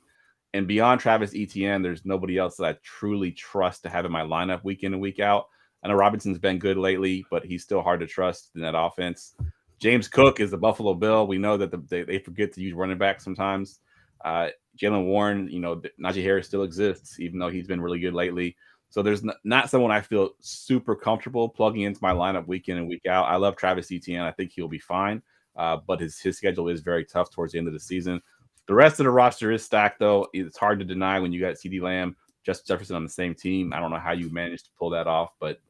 And beyond Travis Etienne, there's nobody else that I truly trust to have in my lineup week in and week out. I know Robinson's been good lately, but he's still hard to trust in that offense. James Cook is the Buffalo Bill. We know that they forget to use running back sometimes. Jaylen Warren, Najee Harris still exists, even though he's been really good lately. So there's not someone I feel super comfortable plugging into my lineup week in and week out. I love Travis Etienne. I think he'll be fine, but his schedule is very tough towards the end of the season. The rest of the roster is stacked, though. It's hard to deny when you got CeeDee Lamb, Justin Jefferson on the same team. I don't know how you managed to pull that off, but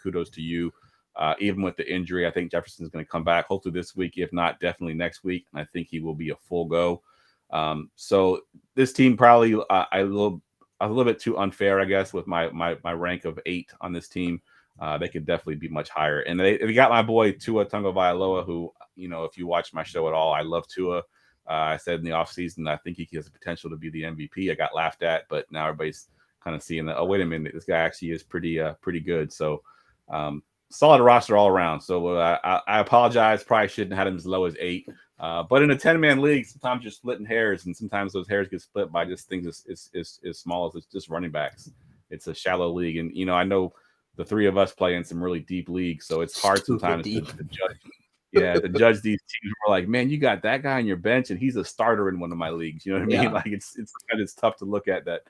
kudos to you. Even with the injury, I think Jefferson's going to come back hopefully this week, if not definitely next week, and I think he will be a full go. So this team probably a little bit too unfair, I guess, with my rank of 8 on this team. They could definitely be much higher. And they got my boy Tua Tagovailoa, who, if you watch my show at all, I love Tua. I said in the offseason, I think he has the potential to be the MVP. I got laughed at, but now everybody's kind of seeing that, oh, wait a minute, this guy actually is pretty good. So solid roster all around. So I apologize. Probably shouldn't have had him as low as 8. But in a 10-man league, sometimes you're splitting hairs, and sometimes those hairs get split by just things as small as it's just running backs. It's a shallow league. And, I know the three of us play in some really deep leagues, so it's hard sometimes to judge. Yeah, to judge these teams, we're like, man, you got that guy on your bench, and he's a starter in one of my leagues. You know what I mean? Yeah. Like it's tough to look at that.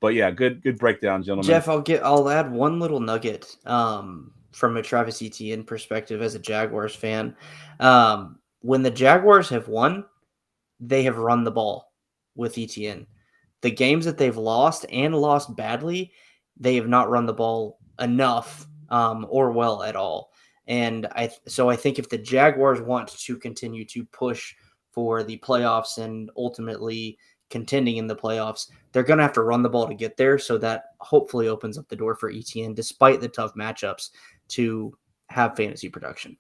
But yeah, good breakdown, gentlemen. Jeff, I'll add one little nugget from a Travis Etienne perspective as a Jaguars fan. When the Jaguars have won, they have run the ball with Etienne. The games that they've lost and lost badly, they have not run the ball enough or well at all. And I think if the Jaguars want to continue to push for the playoffs and ultimately contending in the playoffs, they're going to have to run the ball to get there. So that hopefully opens up the door for Etienne, despite the tough matchups, to have fantasy production.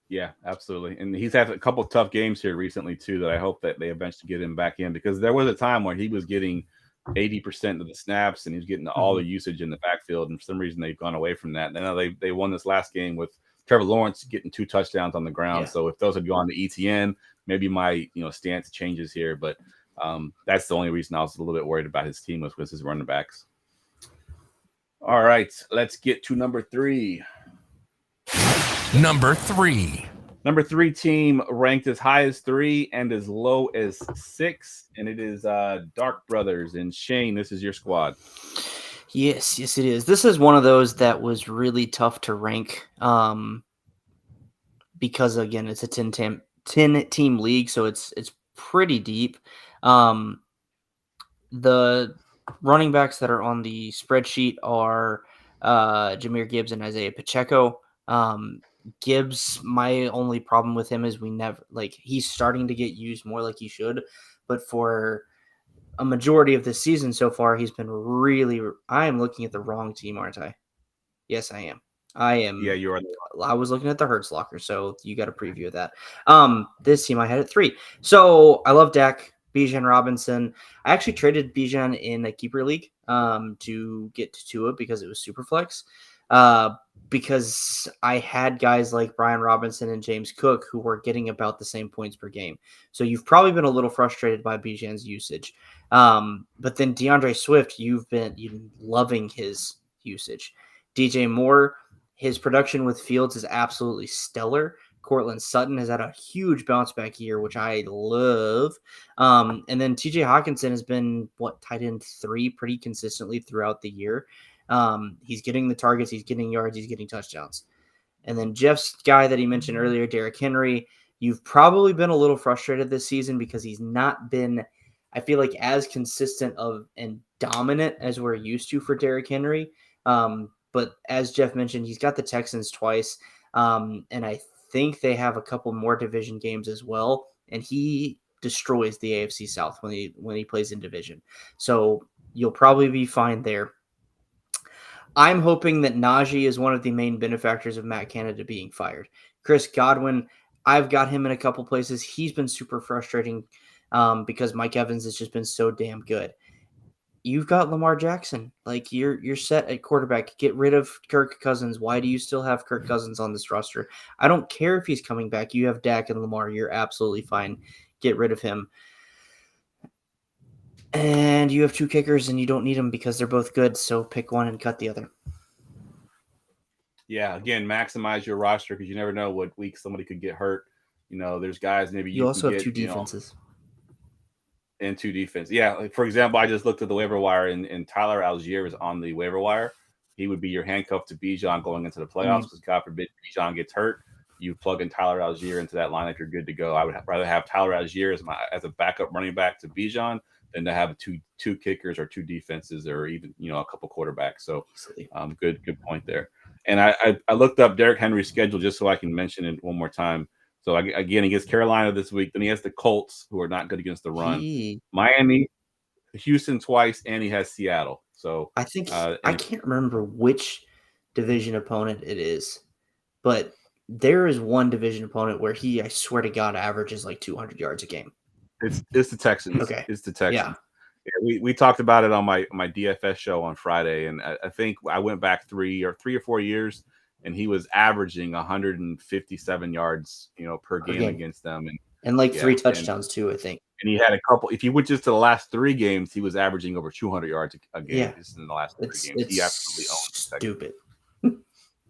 Yeah, absolutely. And he's had a couple of tough games here recently too that I hope that they eventually get him back in, because there was a time where he was getting 80% of the snaps and he was getting all the usage in the backfield, and for some reason they've gone away from that. And then they won this last game with Trevor Lawrence getting 2 touchdowns on the ground. Yeah. So if those had gone to ETN, maybe my stance changes here, but that's the only reason I was a little bit worried about his team was his running backs. All right, let's get to number 3. Number 3. Number 3 team ranked as high as 3 and as low as 6, and it is Dark Brothers. And Shane, this is your squad. Yes, it is. This is one of those that was really tough to rank because, again, it's a 10-team league, so it's pretty deep. The running backs that are on the spreadsheet are Jahmyr Gibbs and Isaiah Pacheco. Gibbs, my only problem with him is he's starting to get used more like he should, but for a majority of the season so far, he's been I am looking at the wrong team, aren't I? Yes, I am. I am. Yeah, you are. I was looking at the Hertz locker, so you got a preview of that. This team I had at 3. So I love Dak, Bijan Robinson. I actually traded Bijan in a keeper league to get to Tua because it was super flex. Because I had guys like Brian Robinson and James Cook who were getting about the same points per game. So you've probably been a little frustrated by Bijan's usage. But then DeAndre Swift, you've been loving his usage. DJ Moore, his production with Fields is absolutely stellar. Cortland Sutton has had a huge bounce back year, which I love. And then TJ Hawkinson has been tight end 3 pretty consistently throughout the year. He's getting the targets, he's getting yards, he's getting touchdowns. And then Jeff's guy that he mentioned earlier, Derrick Henry, you've probably been a little frustrated this season because he's not been, I feel like, as consistent and dominant as we're used to for Derrick Henry. But as Jeff mentioned, he's got the Texans twice. And I think they have a couple more division games as well. And he destroys the AFC South when he plays in division. So you'll probably be fine there. I'm hoping that Najee is one of the main benefactors of Matt Canada being fired. Chris Godwin, I've got him in a couple places. He's been super frustrating because Mike Evans has just been so damn good. You've got Lamar Jackson. You're set at quarterback. Get rid of Kirk Cousins. Why do you still have Kirk Cousins on this roster? I don't care if he's coming back. You have Dak and Lamar. You're absolutely fine. Get rid of him. And you have 2 kickers, and you don't need them because they're both good. So pick one and cut the other. Yeah, again, maximize your roster because you never know what week somebody could get hurt. There's guys maybe you also have 2 defenses. And 2 defense. Yeah, for example, I just looked at the waiver wire, and Tyler Algier is on the waiver wire. He would be your handcuff to Bijan going into the playoffs because God forbid Bijan gets hurt. You plug in Tyler Algier into that lineup, you're good to go. I would rather have Tyler Algier as a backup running back to Bijan than to have two kickers or 2 defenses or even a couple quarterbacks. So good point there. And I looked up Derrick Henry's schedule just so I can mention it one more time. So again, he gets Carolina this week. Then he has the Colts, who are not good against the run. Miami, Houston twice, and he has Seattle. So I think I can't remember which division opponent it is, but there is one division opponent where I swear to God, averages like 200 yards a game. It's the Texans. Okay. It's the Texans. Yeah. We talked about it on my DFS show on Friday, and I think I went back 3 or 4 years, and he was averaging 157 yards, per game against them, and 3 touchdowns too, I think. And he had a couple. If you went just to the last 3 games, he was averaging over 200 yards a game just in the last 3 games. He absolutely owns stupid.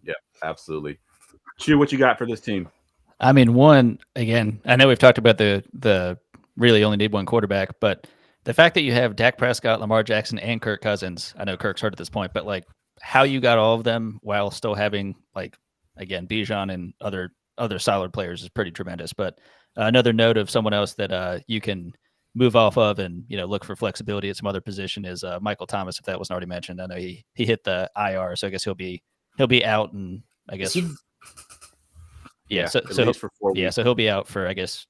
Yeah, absolutely. Chu, what you got for this team? I mean, one, again, I know we've talked about the really only need one quarterback, but the fact that you have Dak Prescott, Lamar Jackson, and Kirk Cousins, I know Kirk's hurt at this point, but like how you got all of them while still having like again Bijan and other solid players is pretty tremendous. But another note of someone else that you can move off of and look for flexibility at some other position is Michael Thomas, if that wasn't already mentioned. I know he hit the IR, so I guess he'll be out, and I guess Yeah, so at least for 4 weeks. so he'll be out for, I guess,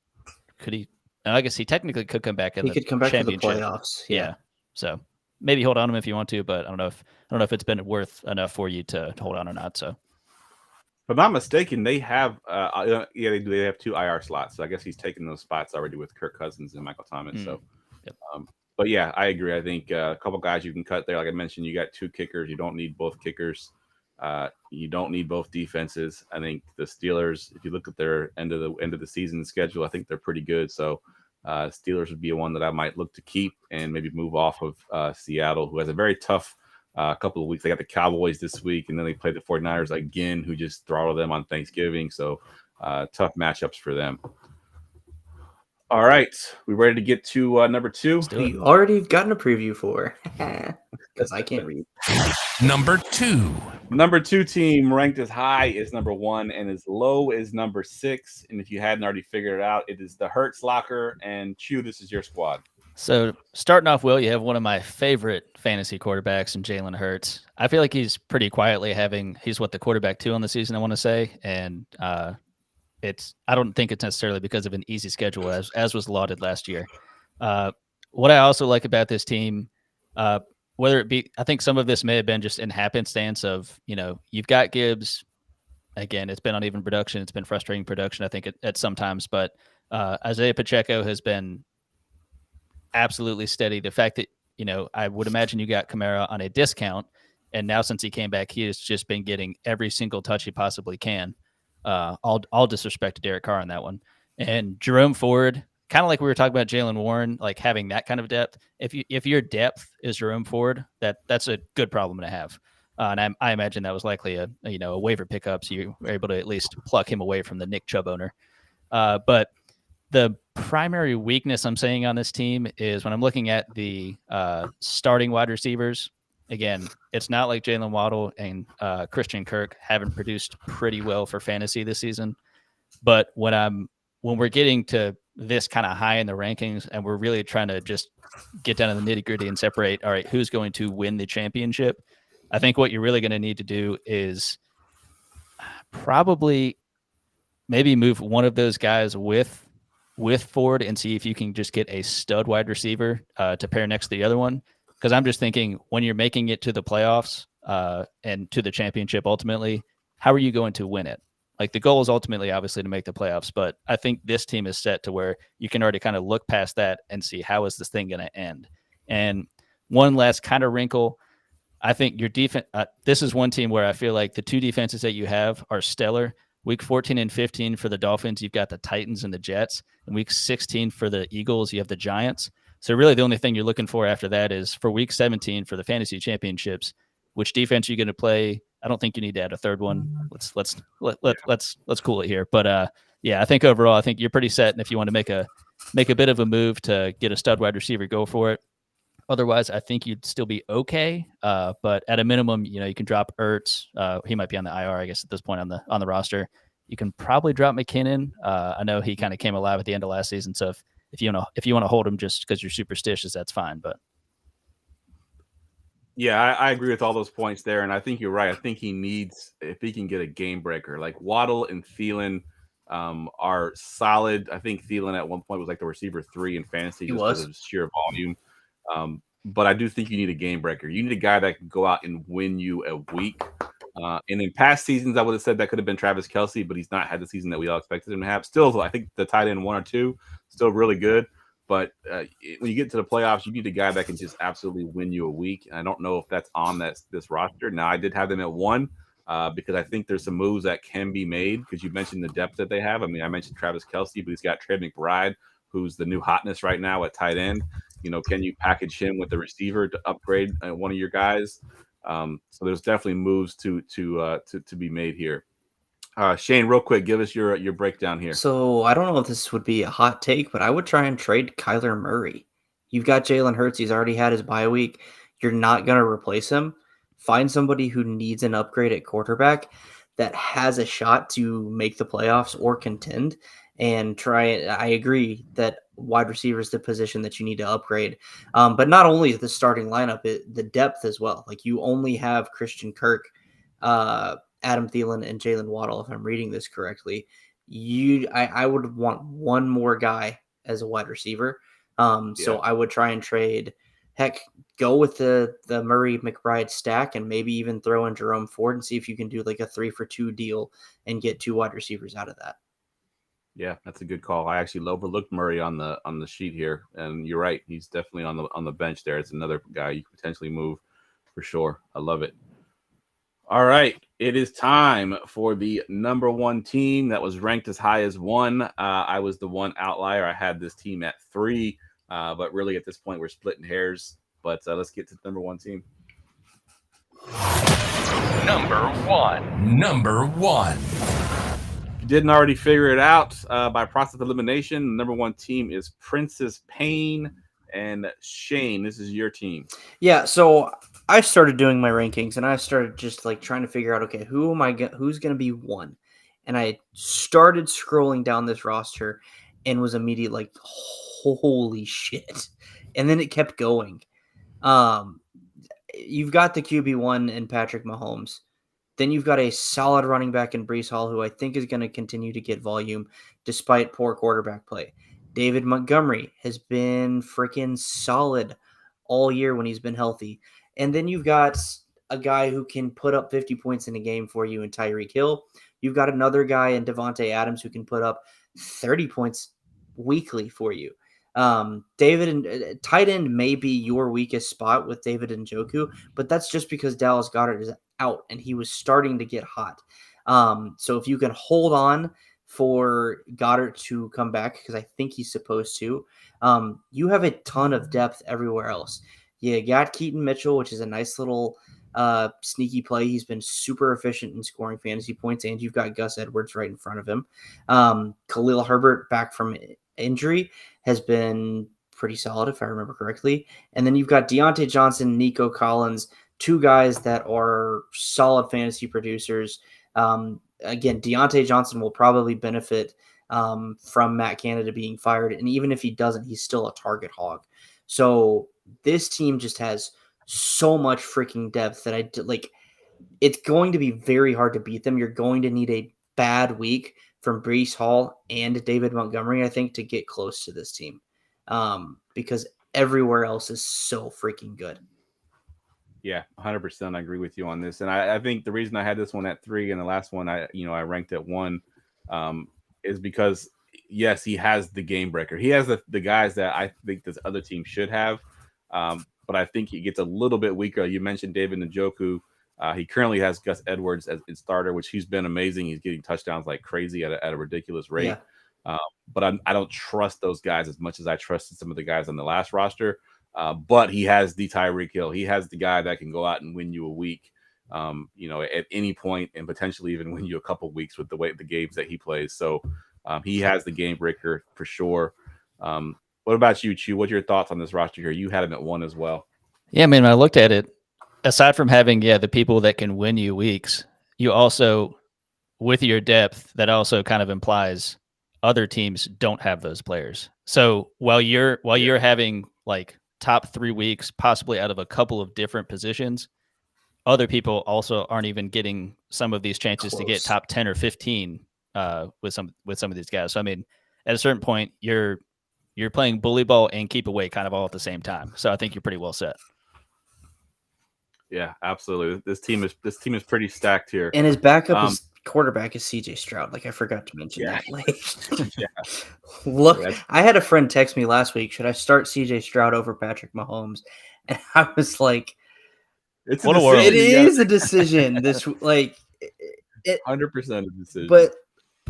could he? No, I guess he technically could come back in He the could come back for the championship. playoffs. Yeah. So maybe hold on to him if you want to, but I don't know if it's been worth enough for you to hold on or not. So If I'm not mistaken, they have they do. They have 2 IR slots. So I guess he's taken those spots already with Kirk Cousins and Michael Thomas. So, Yep. But yeah, I agree. I think a couple guys you can cut there. Like I mentioned, you got 2 kickers. You don't need both kickers. You don't need both defenses. I think the Steelers, if you look at their end of the season schedule, I think they're pretty good. So Steelers would be one that I might look to keep and maybe move off of Seattle, who has a very tough couple of weeks. They got the Cowboys this week, and then they play the 49ers again, who just throttled them on Thanksgiving. So tough matchups for them. All right, we ready to get to number 2? We already gotten a preview for because I can't read. Number 2. Number 2 team ranked as high as number 1 and as low as number 6. And if you hadn't already figured it out, it is the Hurts Locker. And Chew, this is your squad. So starting off, Will, you have one of my favorite fantasy quarterbacks in Jalen Hurts. I feel like he's pretty quietly he's the quarterback 2 on the season, I want to say. And I don't think it's necessarily because of an easy schedule as was lauded last year. What I also like about this team, whether it be, I think some of this may have been just in happenstance of, you've got Gibbs. Again, it's been uneven production. It's been frustrating production, I think, at some times. But Isaiah Pacheco has been absolutely steady. The fact that, I would imagine you got Kamara on a discount. And now since he came back, he has just been getting every single touch he possibly can. All disrespect to Derek Carr on that one. And Jerome Ford, kind of like we were talking about Jalen Warren, like having that kind of depth. If your depth is Jerome Ford, that's a good problem to have. And I imagine that was likely a waiver pickup, so you were able to at least pluck him away from the Nick Chubb owner. But the primary weakness I'm saying on this team is when I'm looking at the starting wide receivers. Again, it's not like Jalen Waddle and Christian Kirk haven't produced pretty well for fantasy this season. But when we're getting to this kind of high in the rankings and we're really trying to just get down to the nitty gritty and separate, all right, who's going to win the championship? I think what you're really going to need to do is probably maybe move one of those guys with Ford and see if you can just get a stud wide receiver to pair next to the other one. Because I'm just thinking when you're making it to the playoffs and to the championship, ultimately, how are you going to win it? Like the goal is ultimately obviously to make the playoffs, but I think this team is set to where you can already kind of look past that and see how is this thing going to end. And one last kind of wrinkle, I think your defense, this is one team where I feel like the 2 defenses that you have are stellar. Week 14 and 15 for the Dolphins, you've got the Titans and the Jets. And week 16 for the Eagles, you have the Giants. So really the only thing you're looking for after that is for week 17 for the fantasy championships, which defense you're going to play. I don't think you need to add a third one. Let's cool it here. But yeah, I think overall, I think you're pretty set. And if you want to make a bit of a move to get a stud wide receiver, go for it. Otherwise, I think you'd still be okay. But at a minimum, you can drop Ertz. He might be on the IR, I guess, at this point on the roster. You can probably drop McKinnon. I know he kind of came alive at the end of last season. So if you want to hold him just because you're superstitious, that's fine. But yeah, I agree with all those points there, and I think you're right. I think he needs, if he can get a game breaker, like Waddle and Thielen are solid. I think Thielen at one point was like the receiver 3 in fantasy just because of sheer volume. But I do think you need a game breaker. You need a guy that can go out and win you a week. And in past seasons, I would have said that could have been Travis Kelce, but he's not had the season that we all expected him to have. Still, I think the tight end 1 or 2, still really good. But when you get to the playoffs, you need a guy that can just absolutely win you a week. And I don't know if that's on this roster. Now, I did have them at 1 because I think there's some moves that can be made because you mentioned the depth that they have. I mean, I mentioned Travis Kelce, but he's got Trey McBride, who's the new hotness right now at tight end. Can you package him with the receiver to upgrade one of your guys? So there's definitely moves to be made here. Shane, real quick, give us your breakdown here. So I don't know if this would be a hot take, but I would try and trade Kyler Murray. You've got Jalen Hurts. He's already had his bye week. You're not going to replace him. Find somebody who needs an upgrade at quarterback that has a shot to make the playoffs or contend and try it. I agree that wide receiver is the position that you need to upgrade. But not only the starting lineup, the depth as well. Like you only have Christian Kirk, Adam Thielen, and Jalen Waddle, if I'm reading this correctly. I would want one more guy as a wide receiver. So I would try and trade. Heck, go with the Murray McBride stack and maybe even throw in Jerome Ford and see if you can do like a 3-for-2 deal and get 2 wide receivers out of that. Yeah, that's a good call. I actually overlooked Murray on the sheet here, and you're right. He's definitely on the bench there. It's another guy you could potentially move for sure. I love it. All right, it is time for the number 1 team that was ranked as high as 1. I was the one outlier. I had this team at 3, but really at this point we're splitting hairs. But let's get to the number 1 team. Number one. If you didn't already figure it out by process of elimination, the number 1 team is Princess Payne. And Shane, this is your team. Yeah, so I started doing my rankings and I started just like trying to figure out, okay, who's going to be 1? And I started scrolling down this roster and was immediately like, holy shit. And then it kept going. You've got the QB1 in Patrick Mahomes. Then you've got a solid running back in Breece Hall, who I think is going to continue to get volume despite poor quarterback play. David Montgomery has been freaking solid all year when he's been healthy. And then you've got a guy who can put up 50 points in a game for you in Tyreek Hill. You've got another guy in Devontae Adams who can put up 30 points weekly for you. David and tight end may be your weakest spot with David Njoku, but that's just because Dallas Goedert is out and he was starting to get hot. So if you can hold on for Goddard to come back, because I think he's supposed to, you have a ton of depth everywhere else. You got Keaton Mitchell, which is a nice little sneaky play. He's been super efficient in scoring fantasy points, and you've got Gus Edwards right in front of him. Khalil Herbert, back from injury, has been pretty solid, if I remember correctly. And then you've got Deontay Johnson, Nico Collins, 2 guys that are solid fantasy producers. Again, Deontay Johnson will probably benefit from Matt Canada being fired. And even if he doesn't, he's still a target hog. So this team just has so much freaking depth that it's going to be very hard to beat them. You're going to need a bad week from Breece Hall and David Montgomery, I think, to get close to this team, because everywhere else is so freaking good. Yeah, 100%. I agree with you on this. And I think the reason I had this one at 3 and the last one I ranked at 1 is because, yes, he has the game breaker. He has the guys that I think this other team should have. But I think he gets a little bit weaker. You mentioned David Njoku. He currently has Gus Edwards as his starter, which he's been amazing. He's getting touchdowns like crazy at a ridiculous rate. Yeah. But I don't trust those guys as much as I trusted some of the guys on the last roster. But he has the Tyreek Hill. He has the guy that can go out and win you a week, at any point, and potentially even win you a couple weeks with the games that he plays. So he has the game breaker for sure. What about you, Chew? What's your thoughts on this roster here? You had him at 1 as well. Yeah, I mean, when I looked at it, aside from having, the people that can win you weeks, you also, with your depth, that also kind of implies other teams don't have those players. So while you're having like top 3 weeks, possibly out of a couple of different positions, other people also aren't even getting some of these chances to get top 10 or 15 with some of these guys. So I mean, at a certain point, you're playing bully ball and keep away kind of all at the same time. So I think you're pretty well set. Yeah, absolutely. This team is pretty stacked here. And his backup quarterback is CJ Stroud. Like I forgot to mention that. Look, I had a friend text me last week, should I start CJ Stroud over Patrick Mahomes? And I was like, it is a decision. This 100% a decision. But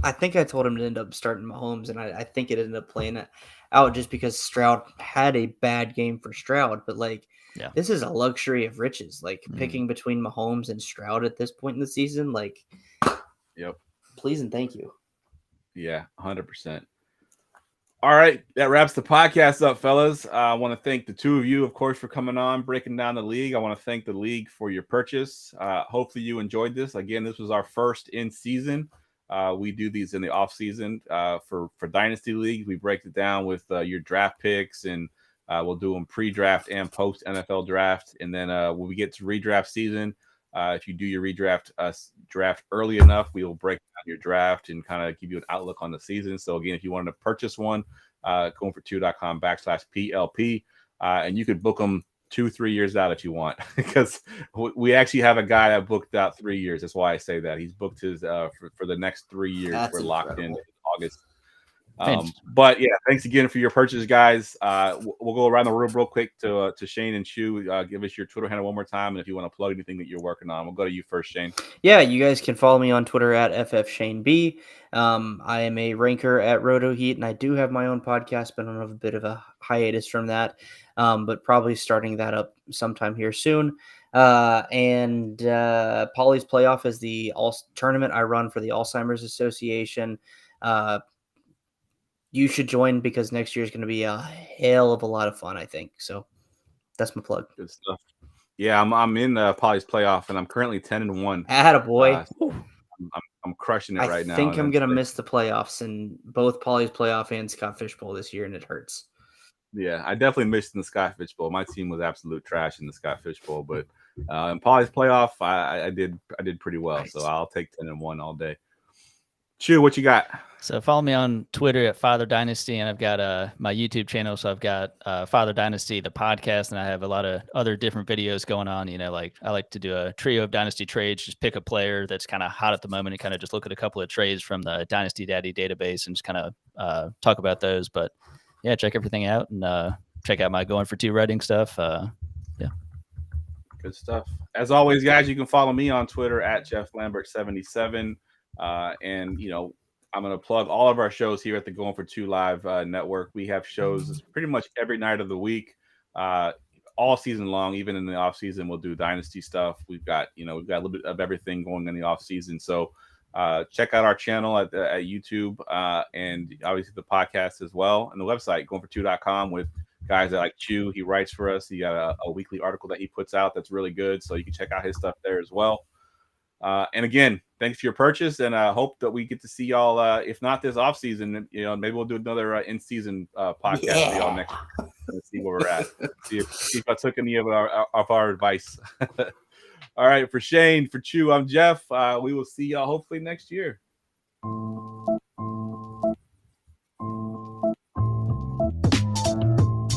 I think I told him to end up starting Mahomes, and I think it ended up playing it out just because Stroud had a bad game for Stroud. But this is a luxury of riches. Picking between Mahomes and Stroud at this point in the season, yep. please and thank you. Yeah, 100%. All right, that wraps the podcast up, fellas. I want to thank the two of you, of course, for coming on, breaking down the league. I want to thank the league for your purchase. Hopefully you enjoyed this. Again, this was our first in season. We do these in the off season for Dynasty League. We break it down with your draft picks, and we'll do them pre-draft and post NFL draft. And then when we get to redraft season, if you do your redraft draft early enough, we will break down your draft and kind of give you an outlook on the season. So again, if you wanted to purchase one, goingfor2.com/PLP, and you could book them 2-3 years out if you want, because we actually have a guy that booked out 3 years. That's why I say that. He's booked his for the next 3 years. That's we're locked in August. Thanks. But yeah, thanks again for your purchase, guys. We'll go around the room real quick to Shane and Chu. Give us your Twitter handle one more time, and if you want to plug anything that you're working on, we'll go to you first, Shane. Yeah, you guys can follow me on Twitter at FFShaneB. I am a ranker at RotoHeat, and I do have my own podcast, but I'm on a bit of a hiatus from that, but probably starting that up sometime here soon. And Polly's Playoff is the tournament I run for the Alzheimer's Association. You should join because next year is going to be a hell of a lot of fun, I think. So that's my plug. Good stuff. Yeah, I'm in Polly's Playoff, and I'm currently 10-1. Attaboy. I'm crushing it right now. I think I'm going to miss the playoffs in both Polly's Playoff and Scott Fishbowl this year, and it hurts. Yeah, I definitely missed in the Scott Fish Bowl. My team was absolute trash in the Scott Fish Bowl, but in Polly's Playoff, I did pretty well. Nice. So I'll take 10-1 all day. Chu, what you got? So follow me on Twitter at Father Dynasty, and I've got my YouTube channel. So I've got Father Dynasty, the podcast, and I have a lot of other different videos going on. You know, like I like to do a trio of Dynasty trades, just pick a player that's kind of hot at the moment and kind of just look at a couple of trades from the Dynasty Daddy database and just kind of talk about those. But yeah, check everything out and check out my Going for Two writing stuff. Yeah. Good stuff. As always, guys, you can follow me on Twitter at JeffLambert77. And, you know, I'm going to plug all of our shows here at the Going for Two Live network. We have shows pretty much every night of the week, all season long. Even in the off season, we'll do Dynasty stuff. We've got a little bit of everything going in the off season. So check out our channel at YouTube and obviously the podcast as well, and the website goingfor2.com with guys that like Chu. He writes for us. He got a weekly article that he puts out that's really good. So you can check out his stuff there as well. And again, thanks for your purchase, and I hope that we get to see y'all. If not this off season, maybe we'll do another in-season podcast for y'all next week and see where we're at. See if I took any of our advice. All right, for Shane, for Chu, I'm Jeff. We will see y'all hopefully next year.